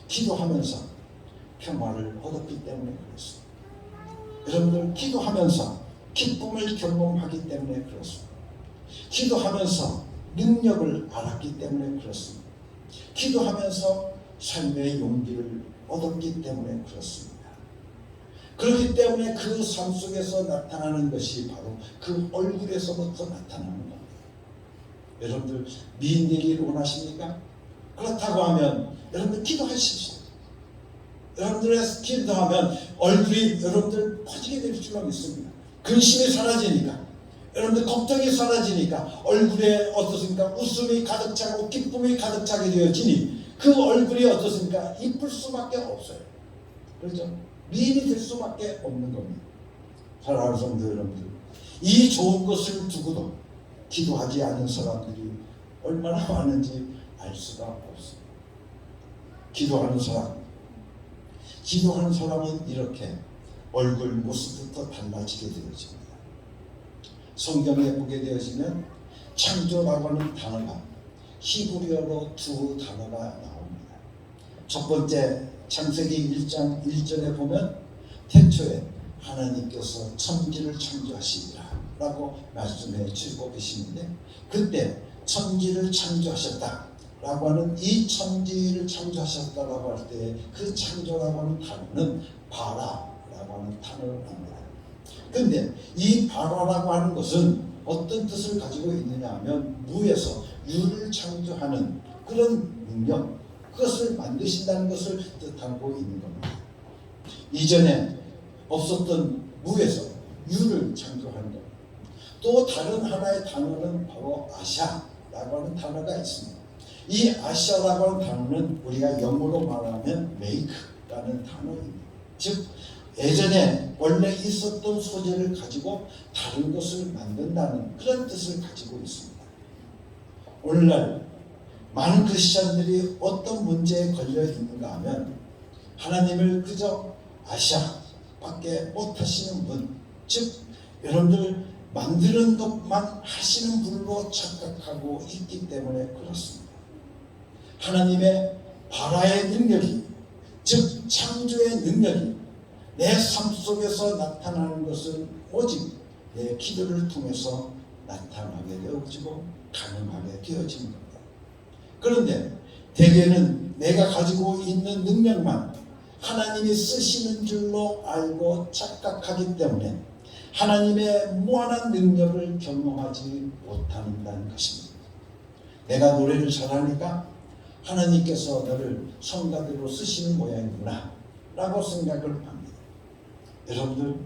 기도하면서 평화를 얻었기 때문에 그렇습니다. 여러분들 기도하면서 기쁨을 경험하기 때문에 그렇습니다. 기도하면서 능력을 알았기 때문에 그렇습니다. 기도하면서 삶의 용기를 얻었기 때문에 그렇습니다. 그렇기 때문에 그 삶 속에서 나타나는 것이 바로 그 얼굴에서부터 나타나는 겁니다. 여러분들 미인 되기를 원하십니까? 그렇다고 하면 여러분들 기도하십시오. 여러분들의 기도하면 얼굴이 여러분들 퍼지게 될 줄로 믿습니다. 근심이 사라지니까 여러분들 걱정이 사라지니까 얼굴에 어떻습니까? 웃음이 가득 차고 기쁨이 가득 차게 되어지니 그 얼굴이 어떻습니까? 이쁠 수밖에 없어요. 그렇죠? 미인이 될 수밖에 없는 겁니다. 사랑하는 성도 여러분들, 이 좋은 것을 두고도 기도하지 않는 사람들이 얼마나 많은지 알 수가 없습니다. 기도하는 사람은 이렇게 얼굴 모습부터 달라지게 되어집니다. 성경에 보게 되어지면 창조라고 하는 단어가 히브리어로 두 단어가 나옵니다. 첫 번째 창세기 1장 1절에 보면 태초에 하나님께서 천지를 창조하시리라 라고 말씀해 주시고 계시는데, 그때 천지를 창조하셨다 라고 하는 이 천지를 창조하셨다라고 할 때 그 창조라고 하는 단어는 바라라고 하는 단어를 합니다. 근데 이 바라라고 하는 것은 어떤 뜻을 가지고 있느냐 하면 무에서 유를 창조하는 그런 능력, 그것을 만드신다는 것을 뜻하고 있는 겁니다. 이전에 없었던 무에서 유를 창조하는 것. 또 다른 하나의 단어는 바로 아샤라고 하는 단어가 있습니다. 이 아샤라고 하는 단어는 우리가 영어로 말하면 make라는 단어입니다. 즉 예전에 원래 있었던 소재를 가지고 다른 것을 만든다는 그런 뜻을 가지고 있습니다. 오늘날 많은 크리스천들이 어떤 문제에 걸려 있는가 하면 하나님을 그저 아샤밖에 못하시는 분, 즉 여러분들 만드는 것만 하시는 분으로 착각하고 있기 때문에 그렇습니다. 하나님의 바라의 능력이, 즉 창조의 능력이 내 삶 속에서 나타나는 것은 오직 내 기도를 통해서 나타나게 되어지고 가능하게 되어지는 겁니다. 그런데 대개는 내가 가지고 있는 능력만 하나님이 쓰시는 줄로 알고 착각하기 때문에 하나님의 무한한 능력을 경험하지 못한다는 것입니다. 내가 노래를 잘하니까 하나님께서 너를 성가대로 쓰시는 모양이구나 라고 생각을 합니다. 여러분들,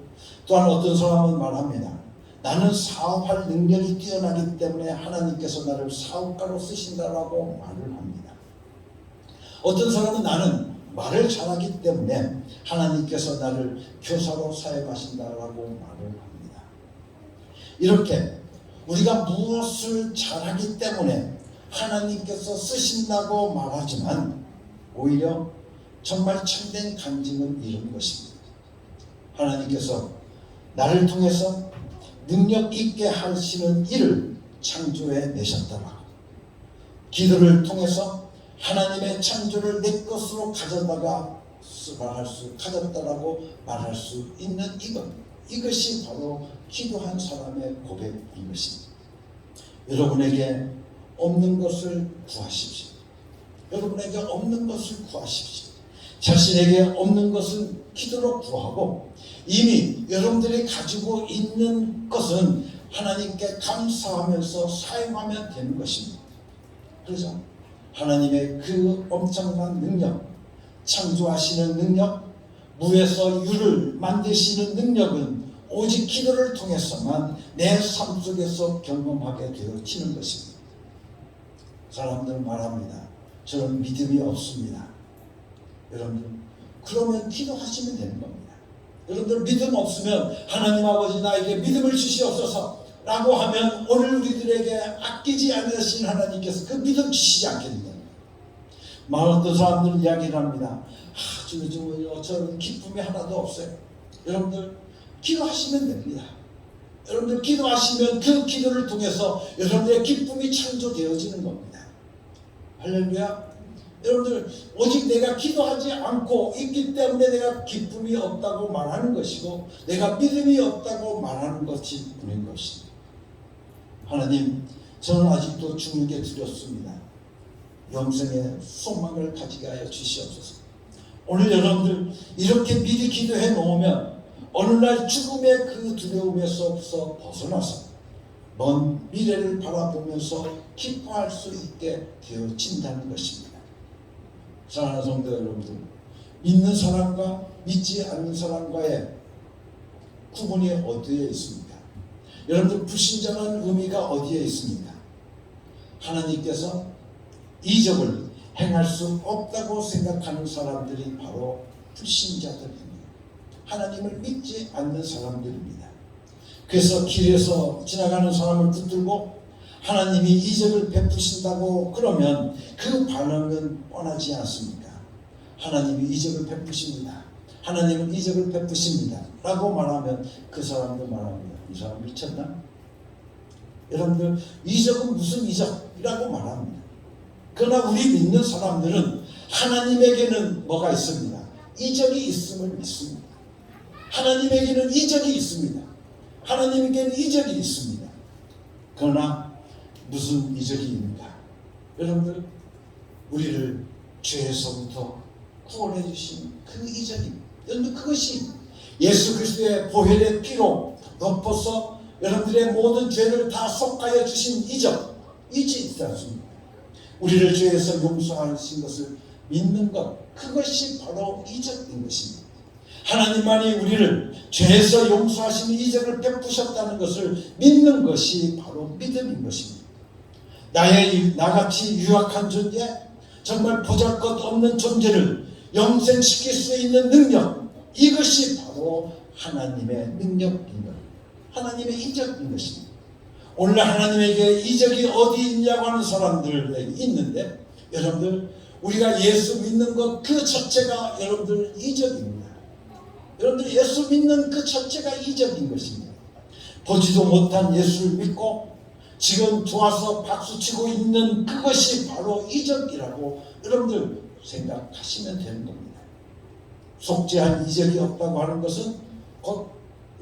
또한 어떤 사람은 말합니다. 나는 사업할 능력이 뛰어나기 때문에 하나님께서 나를 사업가로 쓰신다라고 말을 합니다. 어떤 사람은 나는 말을 잘하기 때문에 하나님께서 나를 교사로 사용하신다라고 말을 합니다. 이렇게 우리가 무엇을 잘하기 때문에 하나님께서 쓰신다고 말하지만 오히려 정말 참된 간증은 이런 것입니다. 하나님께서 나를 통해서 능력 있게 하시는 일을 창조해 내셨다라고, 기도를 통해서 하나님의 창조를 내 것으로 가져다가 가졌다라고 말할 수 있는 이것이 바로 기도한 사람의 고백인 것입니다. 여러분에게 없는 것을 구하십시오. 여러분에게 없는 것을 구하십시오. 자신에게 없는 것은 기도로 구하고, 이미 여러분들이 가지고 있는 것은 하나님께 감사하면서 사용하면 되는 것입니다. 그렇죠? 하나님의 그 엄청난 능력, 창조하시는 능력, 무에서 유를 만드시는 능력은 오직 기도를 통해서만 내 삶 속에서 경험하게 되어지는 것입니다. 사람들은 말합니다. 저는 믿음이 없습니다. 여러분들, 그러면 기도하시면 되는 겁니다. 여러분들 믿음 없으면 하나님 아버지 나에게 믿음을 주시옵소서 라고 하면 오늘 우리들에게 아끼지 않으신 하나님께서 그 믿음 주시지 않겠느냐. 어떤 사람들은 이야기를 합니다. 저는 기쁨이 하나도 없어요. 여러분들 기도하시면 됩니다. 여러분들 기도하시면 그 기도를 통해서 여러분들의 기쁨이 창조되어지는 겁니다. 할렐루야. 여러분들 오직 내가 기도하지 않고 있기 때문에 내가 기쁨이 없다고 말하는 것이고 내가 믿음이 없다고 말하는 것이 뿐인 것입니다. 하나님, 저는 아직도 죽는 두렵습니다. 영생의 소망을 가지게 하여 주시옵소서. 오늘 여러분들 이렇게 미리 기도해 놓으면 어느 날 죽음의 그 두려움에서 벗어나서 먼 미래를 바라보면서 기뻐할 수 있게 되어진다는 것입니다. 사랑하는 성도 여러분들, 믿는 사람과 믿지 않는 사람과의 구분이 어디에 있습니까? 여러분들, 불신자라는 의미가 어디에 있습니까? 하나님께서 이적을 행할 수 없다고 생각하는 사람들이 바로 불신자들입니다. 하나님을 믿지 않는 사람들입니다. 그래서 길에서 지나가는 사람을 붙들고 하나님이 이적을 베푸신다고 그러면 그 반응은 뻔하지 않습니까? 하나님이 이적을 베푸십니다. 하나님은 이적을 베푸십니다 라고 말하면 그 사람도 말합니다. 이 사람 미쳤나? 여러분들 이적은 무슨 이적이라고 말합니다. 그러나 우리 믿는 사람들은 하나님에게는 뭐가 있습니다. 이적이 있음을 믿습니다. 하나님에게는 이적이 있습니다. 하나님에게는 이적이 있습니다. 그러나 무슨 이적입니까? 여러분들 우리를 죄에서부터 구원해 주신 그 이적입니다. 여러분 그것이 예수 그리스도의 보혈의 피로 덮어서 여러분들의 모든 죄를 다 속하여 주신 이적, 이지 있지 않습니까? 우리를 죄에서 용서하신 것을 믿는 것, 그것이 바로 이적인 것입니다. 하나님만이 우리를 죄에서 용서하시는 이적을 베푸셨다는 것을 믿는 것이 바로 믿음인 것입니다. 나같이 유약한 존재, 정말 보잘것없는 존재를 영생시킬 수 있는 능력, 이것이 바로 하나님의 능력인 것, 하나님의 이적인 것입니다. 오늘 하나님에게 이적이 어디 있냐고 하는 사람들에게 있는데, 여러분들 우리가 예수 믿는 것 그 자체가 여러분들 이적입니다. 여러분들 예수 믿는 그 자체가 이적인 것입니다. 보지도 못한 예수를 믿고 지금 좋아서 박수치고 있는 그것이 바로 이적이라고 여러분들 생각하시면 되는 겁니다. 속죄한 이적이 없다고 하는 것은 곧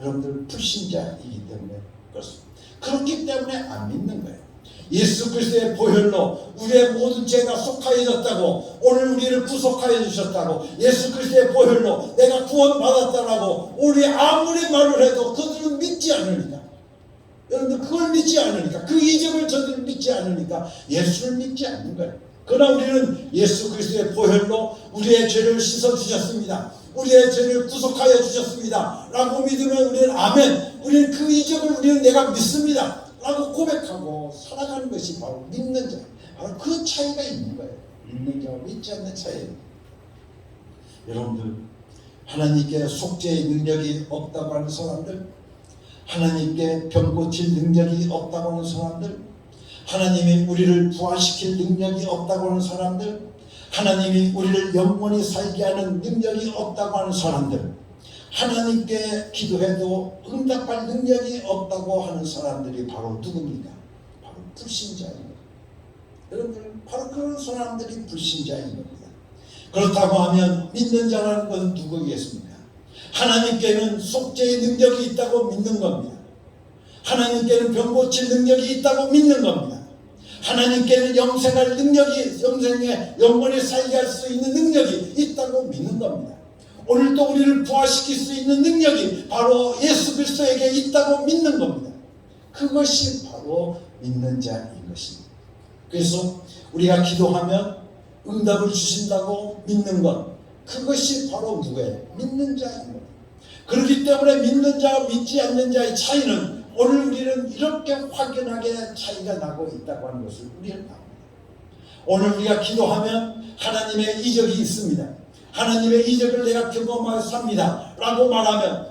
여러분들 불신자이기 때문에 그렇습니다. 그렇기 때문에 안 믿는 거예요. 예수 그리스도의 보혈로 우리의 모든 죄가 속하여졌다고, 오늘 우리를 구속하여 주셨다고, 예수 그리스도의 보혈로 내가 구원받았다라고 우리 아무리 말을 해도 그들은 믿지 않으니까, 여러분들 그걸 믿지 않으니까, 그 이적을 저들은 믿지 않으니까 예수를 믿지 않는 거예요. 그러나 우리는 예수 그리스도의 보혈로 우리의 죄를 씻어주셨습니다, 우리의 죄를 구속하여 주셨습니다 라고 믿으면 우리는 아멘, 우리는 그 이적을 우리는 내가 믿습니다 라고 고백하고 살아가는 것이 바로 믿는 자, 바로 그 차이가 있는 거예요. 믿는 자와 믿지 않는 차이예요. 여러분들 하나님께 속죄의 능력이 없다고 하는 사람들, 하나님께 병 고칠 능력이 없다고 하는 사람들, 하나님이 우리를 부활시킬 능력이 없다고 하는 사람들, 하나님이 우리를 영원히 살게 하는 능력이 없다고 하는 사람들, 하나님께 기도해도 응답할 능력이 없다고 하는 사람들이 바로 누굽니까? 바로 불신자입니다. 여러분들 바로 그런 사람들이 불신자인 겁니다. 그렇다고 하면 믿는 자라는 것은 누구겠습니까? 하나님께는 속죄의 능력이 있다고 믿는 겁니다. 하나님께는 병 고칠 능력이 있다고 믿는 겁니다. 하나님께는 영생할 능력이, 영원히 살게 할 수 있는 능력이 있다고 믿는 겁니다. 오늘도 우리를 부활시킬 수 있는 능력이 바로 예수 그리스도에게 있다고 믿는 겁니다. 그것이 바로 믿는 자인 것입니다. 그래서 우리가 기도하면 응답을 주신다고 믿는 것, 그것이 바로 누구예요? 믿는 자인 겁니다. 그렇기 때문에 믿는 자와 믿지 않는 자의 차이는 오늘 우리는 이렇게 확연하게 차이가 나고 있다고 하는 것을 우리는 압니다. 오늘 우리가 기도하면 하나님의 이적이 있습니다. 하나님의 이적을 내가 경험하여 삽니다 라고 말하면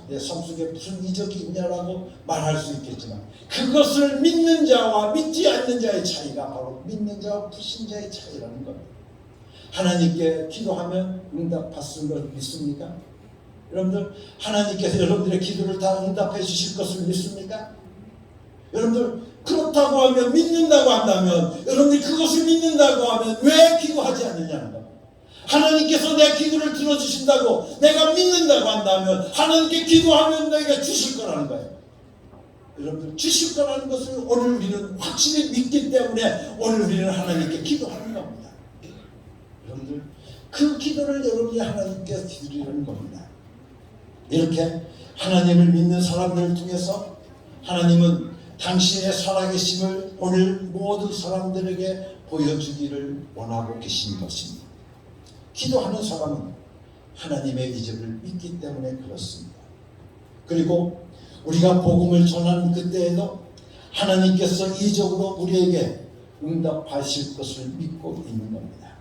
내 삶 속에 무슨 이적이 있냐라고 말할 수 있겠지만, 그것을 믿는 자와 믿지 않는 자의 차이가 바로 믿는 자와 불신자의 차이라는 겁니다. 하나님께 기도하면 응답 받는 걸 믿습니까? 여러분들 하나님께서 여러분들의 기도를 다 응답해 주실 것을 믿습니까? 여러분들 그렇다고 하면, 믿는다고 한다면, 여러분들이 그것을 믿는다고 하면 왜 기도하지 않느냐는 겁니다. 하나님께서 내 기도를 들어주신다고 내가 믿는다고 한다면 하나님께 기도하면 내가 주실 거라는 거예요. 여러분들 주실 거라는 것을 오늘 우리는 확실히 믿기 때문에 오늘 우리는 하나님께 기도하는 겁니다. 여러분들 그 기도를 여러분이 하나님께 드리는 겁니다. 이렇게 하나님을 믿는 사람들을 통해서 하나님은 당신의 살아계심을 오늘 모든 사람들에게 보여주기를 원하고 계신 것입니다. 기도하는 사람은 하나님의 이적을 믿기 때문에 그렇습니다. 그리고 우리가 복음을 전하는 그때에도 하나님께서 이적으로 우리에게 응답하실 것을 믿고 있는 겁니다.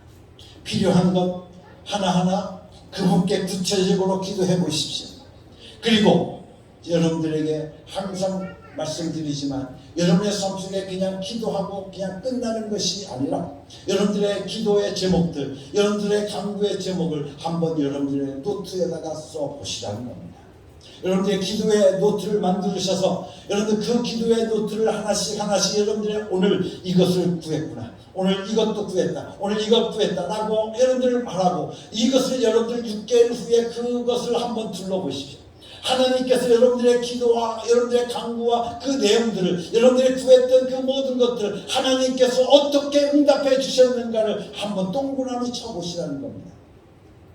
필요한 것 하나하나 그분께 구체적으로 기도해 보십시오. 그리고 여러분들에게 항상 말씀드리지만, 여러분의 삶 속에 그냥 기도하고 그냥 끝나는 것이 아니라 여러분들의 기도의 제목들, 여러분들의 간구의 제목을 한번 여러분들의 노트에다가 써보시라는 겁니다. 여러분들의 기도의 노트를 만드셔서 여러분들 그 기도의 노트를 하나씩 여러분들의 오늘 이것을 구했구나, 오늘 이것도 구했다, 오늘 이것 구했다 라고 여러분들 말하고, 이것을 여러분들 6개월 후에 그것을 한번 둘러보십시오. 하나님께서 여러분들의 기도와 여러분들의 간구와 그 내용들을, 여러분들이 구했던 그 모든 것들을 하나님께서 어떻게 응답해 주셨는가를 한번 동그라미 쳐보시라는 겁니다.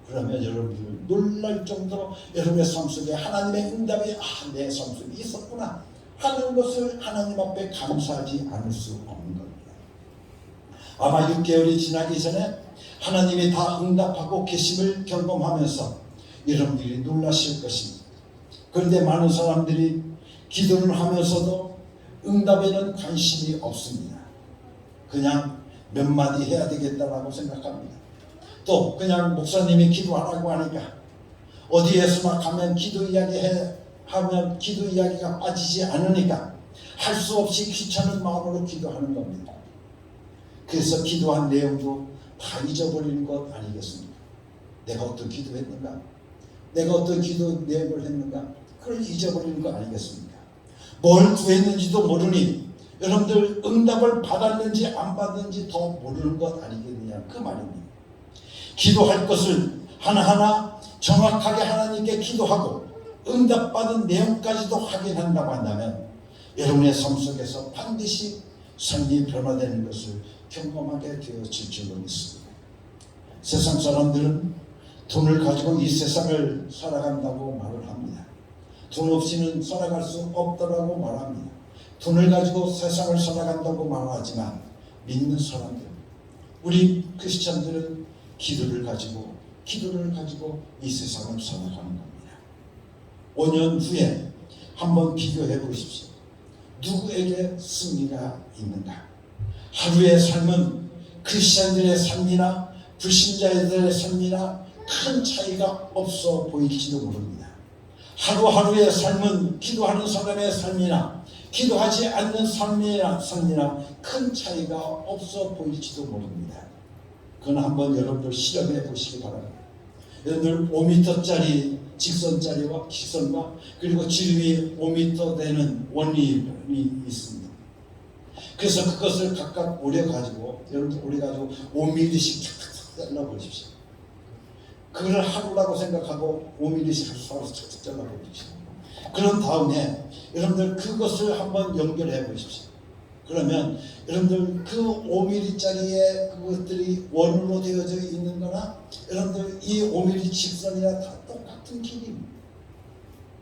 그러면 여러분들 놀랄 정도로 여러분의 삶 속에 하나님의 응답이 내 삶 속에 있었구나 하는 것을 하나님 앞에 감사하지 않을 수 없는 겁니다. 아마 6개월이 지나기 전에 하나님이 다 응답하고 계심을 경험하면서 여러분들이 놀라실 것입니다. 그런데 많은 사람들이 기도를 하면서도 응답에는 관심이 없습니다. 그냥 몇 마디 해야 되겠다라고 생각합니다. 또 그냥 목사님이 기도하라고 하니까 어디에서나 가면 기도 하면 기도 이야기가 빠지지 않으니까 할 수 없이 귀찮은 마음으로 기도하는 겁니다. 그래서 기도한 내용도 다 잊어버리는 것 아니겠습니까? 내가 어떤 기도했는가? 내가 어떤 기도 내용을 했는가? 그걸 잊어버리는 거 아니겠습니까? 뭘 구했는지도 모르니 여러분들 응답을 받았는지 안 받았는지 더 모르는 것 아니겠느냐 그 말입니다. 기도할 것을 하나하나 정확하게 하나님께 기도하고 응답받은 내용까지도 확인한다고 한다면 여러분의 삶 속에서 반드시 삶이 변화되는 것을 경험하게 되어질 줄로 믿습니다. 세상 사람들은 돈을 가지고 이 세상을 살아간다고 말을 합니다. 돈 없이는 살아갈 수 없다고 말합니다. 돈을 가지고 세상을 살아간다고 말하지만 믿는 사람들, 우리 크리스찬들은 기도를 가지고 이 세상을 살아가는 겁니다. 5년 후에 한번 비교해 보십시오. 누구에게 승리가 있는가? 하루의 삶은 크리스찬들의 삶이나 불신자들의 삶이나 큰 차이가 없어 보일지도 모릅니다. 하루하루의 삶은 기도하는 사람의 삶이나 기도하지 않는 삶이나 큰 차이가 없어 보일지도 모릅니다. 그건 한번 여러분들 실험해 보시기 바랍니다. 여러분들 5m짜리 직선과 그리고 지름이 5m 되는 원리이 있습니다. 그래서 그것을 각각 오려가지고 여러분들 오려가지고 5mm씩 탁탁 잘라보십시오. 그걸 하루라고 생각하고 5mm씩 하루씩 탁탁 잘라보십시오. 그런 다음에 여러분들 그것을 한번 연결해 보십시오. 그러면 여러분들 그 5mm짜리의 그것들이 원으로 되어져 있는 거나 여러분들 이 5mm 직선이나 다 똑같은 길입니다.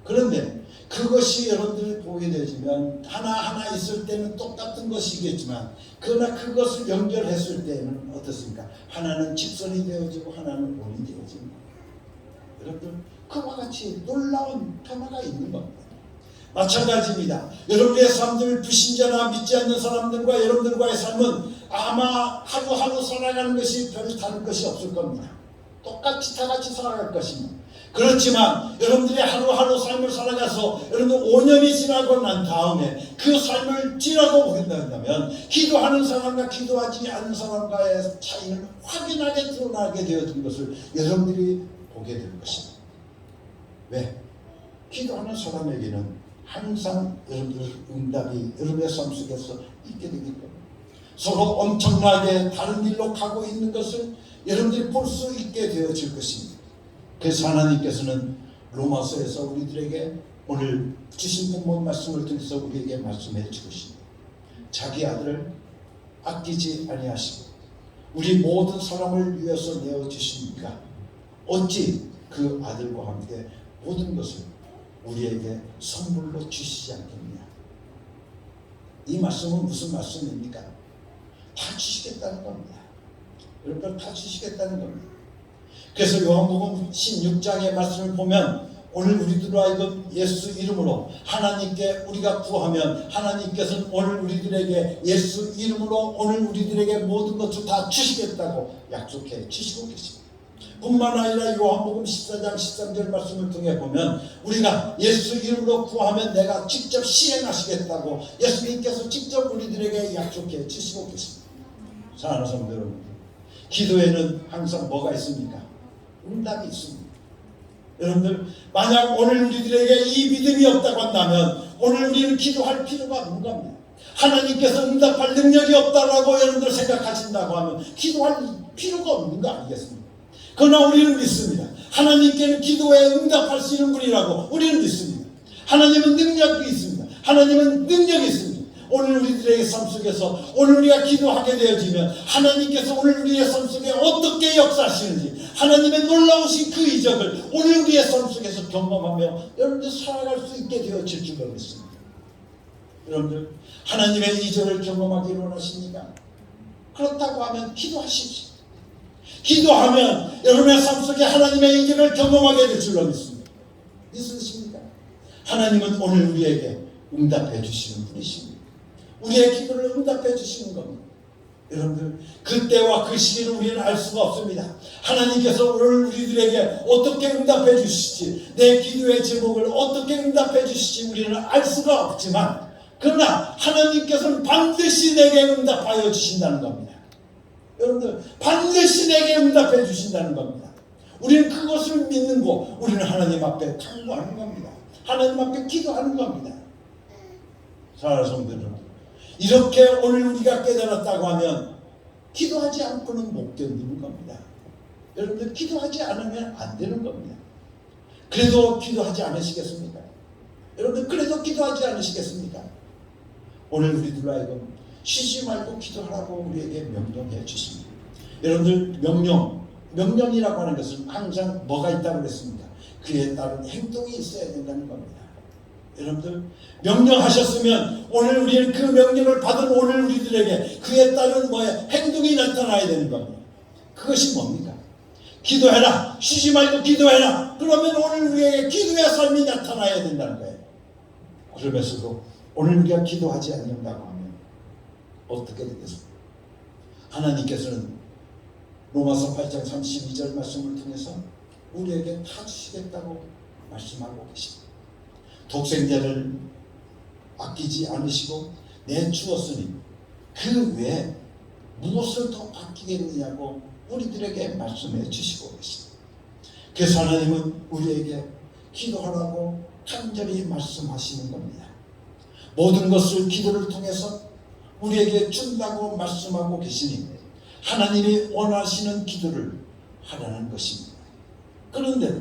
그런데 그것이 여러분들이 보게 되지만 하나하나 있을 때는 똑같은 것이겠지만 그러나 그것을 연결했을 때는 어떻습니까? 하나는 직선이 되어지고 하나는 원이 되어집니다. 여러분들 그와 같이 놀라운 변화가 있는 겁니다. 마찬가지입니다. 여러분의 삶들, 불신자나 믿지 않는 사람들과 여러분들과의 삶은 아마 하루하루 살아가는 것이 별 다른 것이 없을 겁니다. 똑같이 다 같이 살아갈 것입니다. 그렇지만 여러분들이 하루하루 삶을 살아가서 여러분 5년이 지나고 난 다음에 그 삶을 지나고 보인다면 기도하는 사람과 기도하지 않는 사람과의 차이는 확연하게 드러나게 되어진 것을 여러분들이 보게 될 것입니다. 왜? 기도하는 사람에게는 항상 여러분들의 응답이 여러분의 삶 속에서 있게 되기 때문에 서로 엄청나게 다른 일로 가고 있는 것을 여러분들이 볼 수 있게 되어질 것입니다. 그래서 하나님께서는 로마서에서 우리들에게 오늘 주신 본문 말씀을 통해서 우리에게 말씀해 주십니다. 자기 아들을 아끼지 아니하시고 우리 모든 사람을 위해서 내어주십니까? 어찌 그 아들과 함께 모든 것을 우리에게 선물로 주시지 않겠느냐? 이 말씀은 무슨 말씀입니까? 다 주시겠다는 겁니다. 여러분 다 주시겠다는 겁니다. 그래서 요한복음 16장의 말씀을 보면 오늘 우리들로 하여금 예수 이름으로 하나님께 우리가 구하면 하나님께서는 오늘 우리들에게 예수 이름으로 오늘 우리들에게 모든 것을 다 주시겠다고 약속해 주시고 계십니다. 뿐만 아니라 요한복음 14장 13절 말씀을 통해 보면 우리가 예수 이름으로 구하면 내가 직접 시행하시겠다고 예수님께서 직접 우리들에게 약속해 주시고 계십니다. 사랑하는 성도 여러분, 기도에는 항상 뭐가 있습니까? 응답이 있습니다. 여러분들, 만약 오늘 우리들에게 이 믿음이 없다고 한다면 오늘 우리는 기도할 필요가 없는 겁니다. 하나님께서 응답할 능력이 없다라고 여러분들 생각하신다고 하면 기도할 필요가 없는 거 아니겠습니까? 그러나 우리는 믿습니다. 하나님께는 기도에 응답할 수 있는 분이라고 우리는 믿습니다. 하나님은 능력이 있습니다. 하나님은 능력이 있습니다. 오늘 우리들의 삶 속에서 오늘 우리가 기도하게 되어지면 하나님께서 오늘 우리의 삶 속에 어떻게 역사하시는지 하나님의 놀라우신 그 이적을 오늘 우리의 삶 속에서 경험하며 여러분들 살아갈 수 있게 되어질 줄 믿습니다. 여러분들, 하나님의 이적을 경험하기를 원하십니까? 그렇다고 하면 기도하십시오. 기도하면 여러분의 삶 속에 하나님의 이적을 경험하게 될 줄로 믿습니다. 믿으십니까? 하나님은 오늘 우리에게 응답해 주시는 분이십니다. 우리의 기도를 응답해 주시는 겁니다. 여러분들, 그때와 그 시기를 우리는 알 수가 없습니다. 하나님께서 오늘 우리들에게 어떻게 응답해 주실지, 내 기도의 제목을 어떻게 응답해 주실지 우리는 알 수가 없지만, 그러나 하나님께서는 반드시 내게 응답하여 주신다는 겁니다. 여러분들, 반드시 내게 응답해 주신다는 겁니다. 우리는 그것을 믿는 거, 우리는 하나님 앞에 간구하는 겁니다. 하나님 앞에 기도하는 겁니다. 사랑하는 성도 여러분, 이렇게 오늘 우리가 깨달았다고 하면 기도하지 않고는 못 견디는 겁니다. 여러분들, 기도하지 않으면 안 되는 겁니다. 그래도 기도하지 않으시겠습니까? 여러분들, 그래도 기도하지 않으시겠습니까? 오늘 우리들로 하여금 쉬지 말고 기도하라고 우리에게 명령해 주십니다. 여러분들, 명령이라고 하는 것은 항상 뭐가 있다고 그랬습니까? 그에 따른 행동이 있어야 된다는 겁니다. 여러분들, 명령하셨으면 오늘 우리는 그 명령을 받은 오늘 우리들에게 그에 따른 행동이 나타나야 되는 겁니다. 그것이 뭡니까? 기도해라, 쉬지 말고 기도해라. 그러면 오늘 우리에게 기도의 삶이 나타나야 된다는 거예요. 그러면서도 오늘 우리가 기도하지 않는다고 하면 어떻게 되겠습니까? 하나님께서는 로마서 8장 32절 말씀을 통해서 우리에게 다 주시겠다고 말씀하고 계십니다. 독생자를 아끼지 않으시고 내주었으니 그 외에 무엇을 더 아끼겠느냐고 우리들에게 말씀해 주시고 계십니다. 그래서 하나님은 우리에게 기도하라고 간절히 말씀하시는 겁니다. 모든 것을 기도를 통해서 우리에게 준다고 말씀하고 계시니 하나님이 원하시는 기도를 하라는 것입니다. 그런데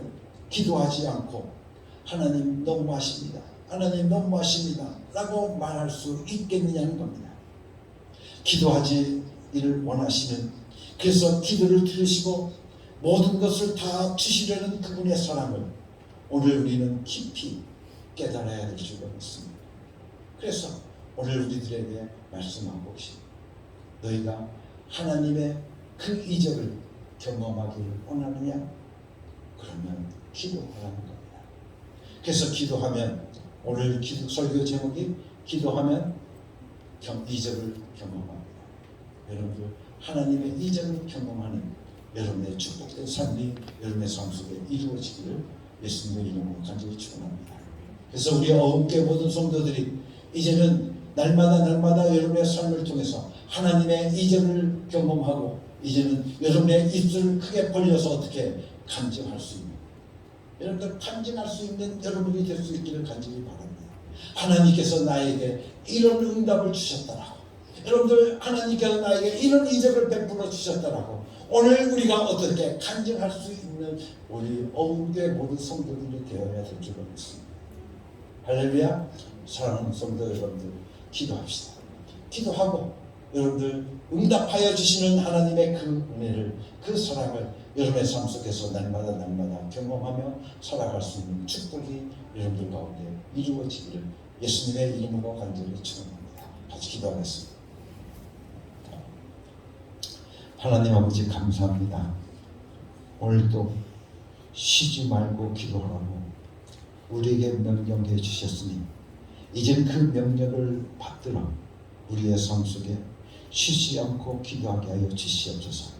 기도하지 않고 하나님 너무하십니다, 하나님 너무하십니다 라고 말할 수 있겠느냐는 겁니다. 기도하기를 원하시는, 그래서 기도를 들으시고 모든 것을 다 주시려는 그분의 사랑을 오늘 우리는 깊이 깨달아야 될 줄 믿습니다. 그래서 오늘 우리들에게 말씀하고 계십니다. 너희가 하나님의 그 이적을 경험하기를 원하느냐? 그러면 기도하라는 겁니다. 그래서 기도하면, 오늘 설교 제목이 기도하면 이적을 경험합니다. 여러분들, 하나님의 이적을 경험하는 여러분의 축복된 삶이 여러분의 삶 속에 이루어지기를 예수님의 이름으로 간절히 축원합니다. 그래서 우리 어음교회 모든 성도들이 이제는 날마다 여러분의 삶을 통해서 하나님의 이적을 경험하고, 이제는 여러분의 입술을 크게 벌려서 어떻게 간증할 수 있는, 여러분들 간증할 수 있는 여러분이 될 수 있기를 간절히 바랍니다. 하나님께서 나에게 이런 응답을 주셨다라고, 여러분들 하나님께서 나에게 이런 이적을 베풀어 주셨다라고 오늘 우리가 어떻게 간증할 수 있는 우리 어음교회 모든 성도들이 되어야 될 줄 믿습니다. 할렐루야. 사랑하는 성도 여러분들, 기도합시다. 기도하고 여러분들 응답하여 주시는 하나님의 그 은혜를, 그 사랑을 여러분의 삶 속에서 날마다 경험하며 살아갈 수 있는 축복이 여러분들 가운데 이루어지기를 예수님의 이름으로 간절히 축원합니다. 같이 기도하겠습니다. 하나님 아버지, 감사합니다. 오늘도 쉬지 말고 기도하라고 우리에게 명령해 주셨으니 이제 그 명령을 받들어 우리의 삶 속에 쉬지 않고 기도하게 하여 주시옵소서.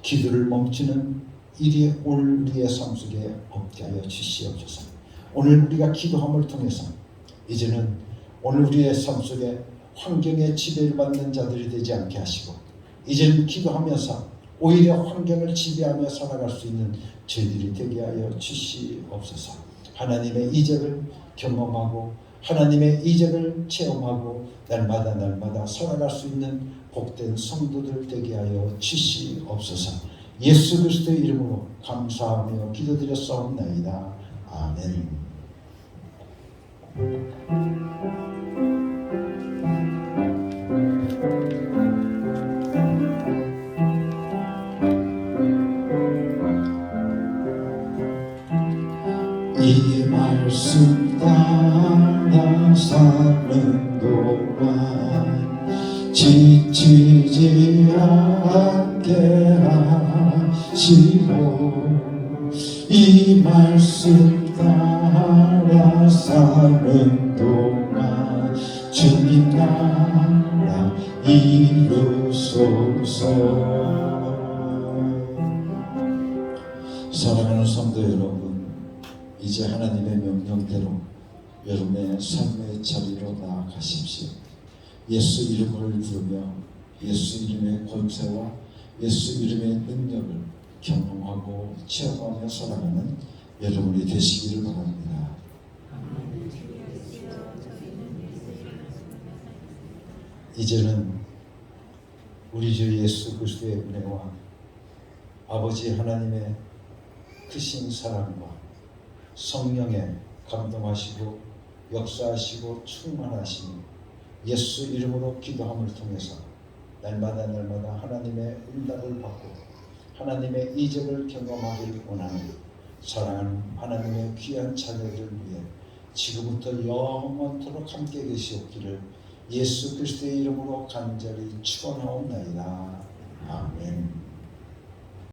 기도를 멈추는 일이 오늘 우리의 삶 속에 없게 하여 주시옵소서. 오늘 우리가 기도함을 통해서 이제는 오늘 우리의 삶 속에 환경에 지배를 받는 자들이 되지 않게 하시고, 이제는 기도하면서 오히려 환경을 지배하며 살아갈 수 있는 저희들이 되게 하여 주시옵소서. 하나님의 이적을 경험하고 하나님의 이적을 체험하고 날마다 살아갈 수 있는 복된 성도들 되게 하여 주시옵소서. 예수 그리스도의 이름으로 감사하며 기도드렸사옵나이다. 아멘. 이 말씀 따라 사는 동안 지치지 않게 하시고 이 말씀 따라 사는 동안 주님 나라 이루소서. 사랑하는 성도 여러분, 이제 하나님의 명령대로 여러분의 삶의 자리로 나아가십시오. 예수 이름을 부르며 예수 이름의 권세와 예수 이름의 능력을 경험하고 체험하며 살아가는 여러분이 되시기를 바랍니다. 이제는 우리 주 예수 그리스도의 은혜와 아버지 하나님의 크신 사랑과 성령의 감동하시고 역사하시고 충만하신 예수 이름으로 기도함을 통해서 날마다 하나님의 응답을 받고 하나님의 이적을 경험하기를 원하는 사랑하는 하나님의 귀한 자녀들을 위해 지금부터 영원토록 함께 계시옵기를 예수 그리스도의 이름으로 간절히 축원하옵나이다. 아멘.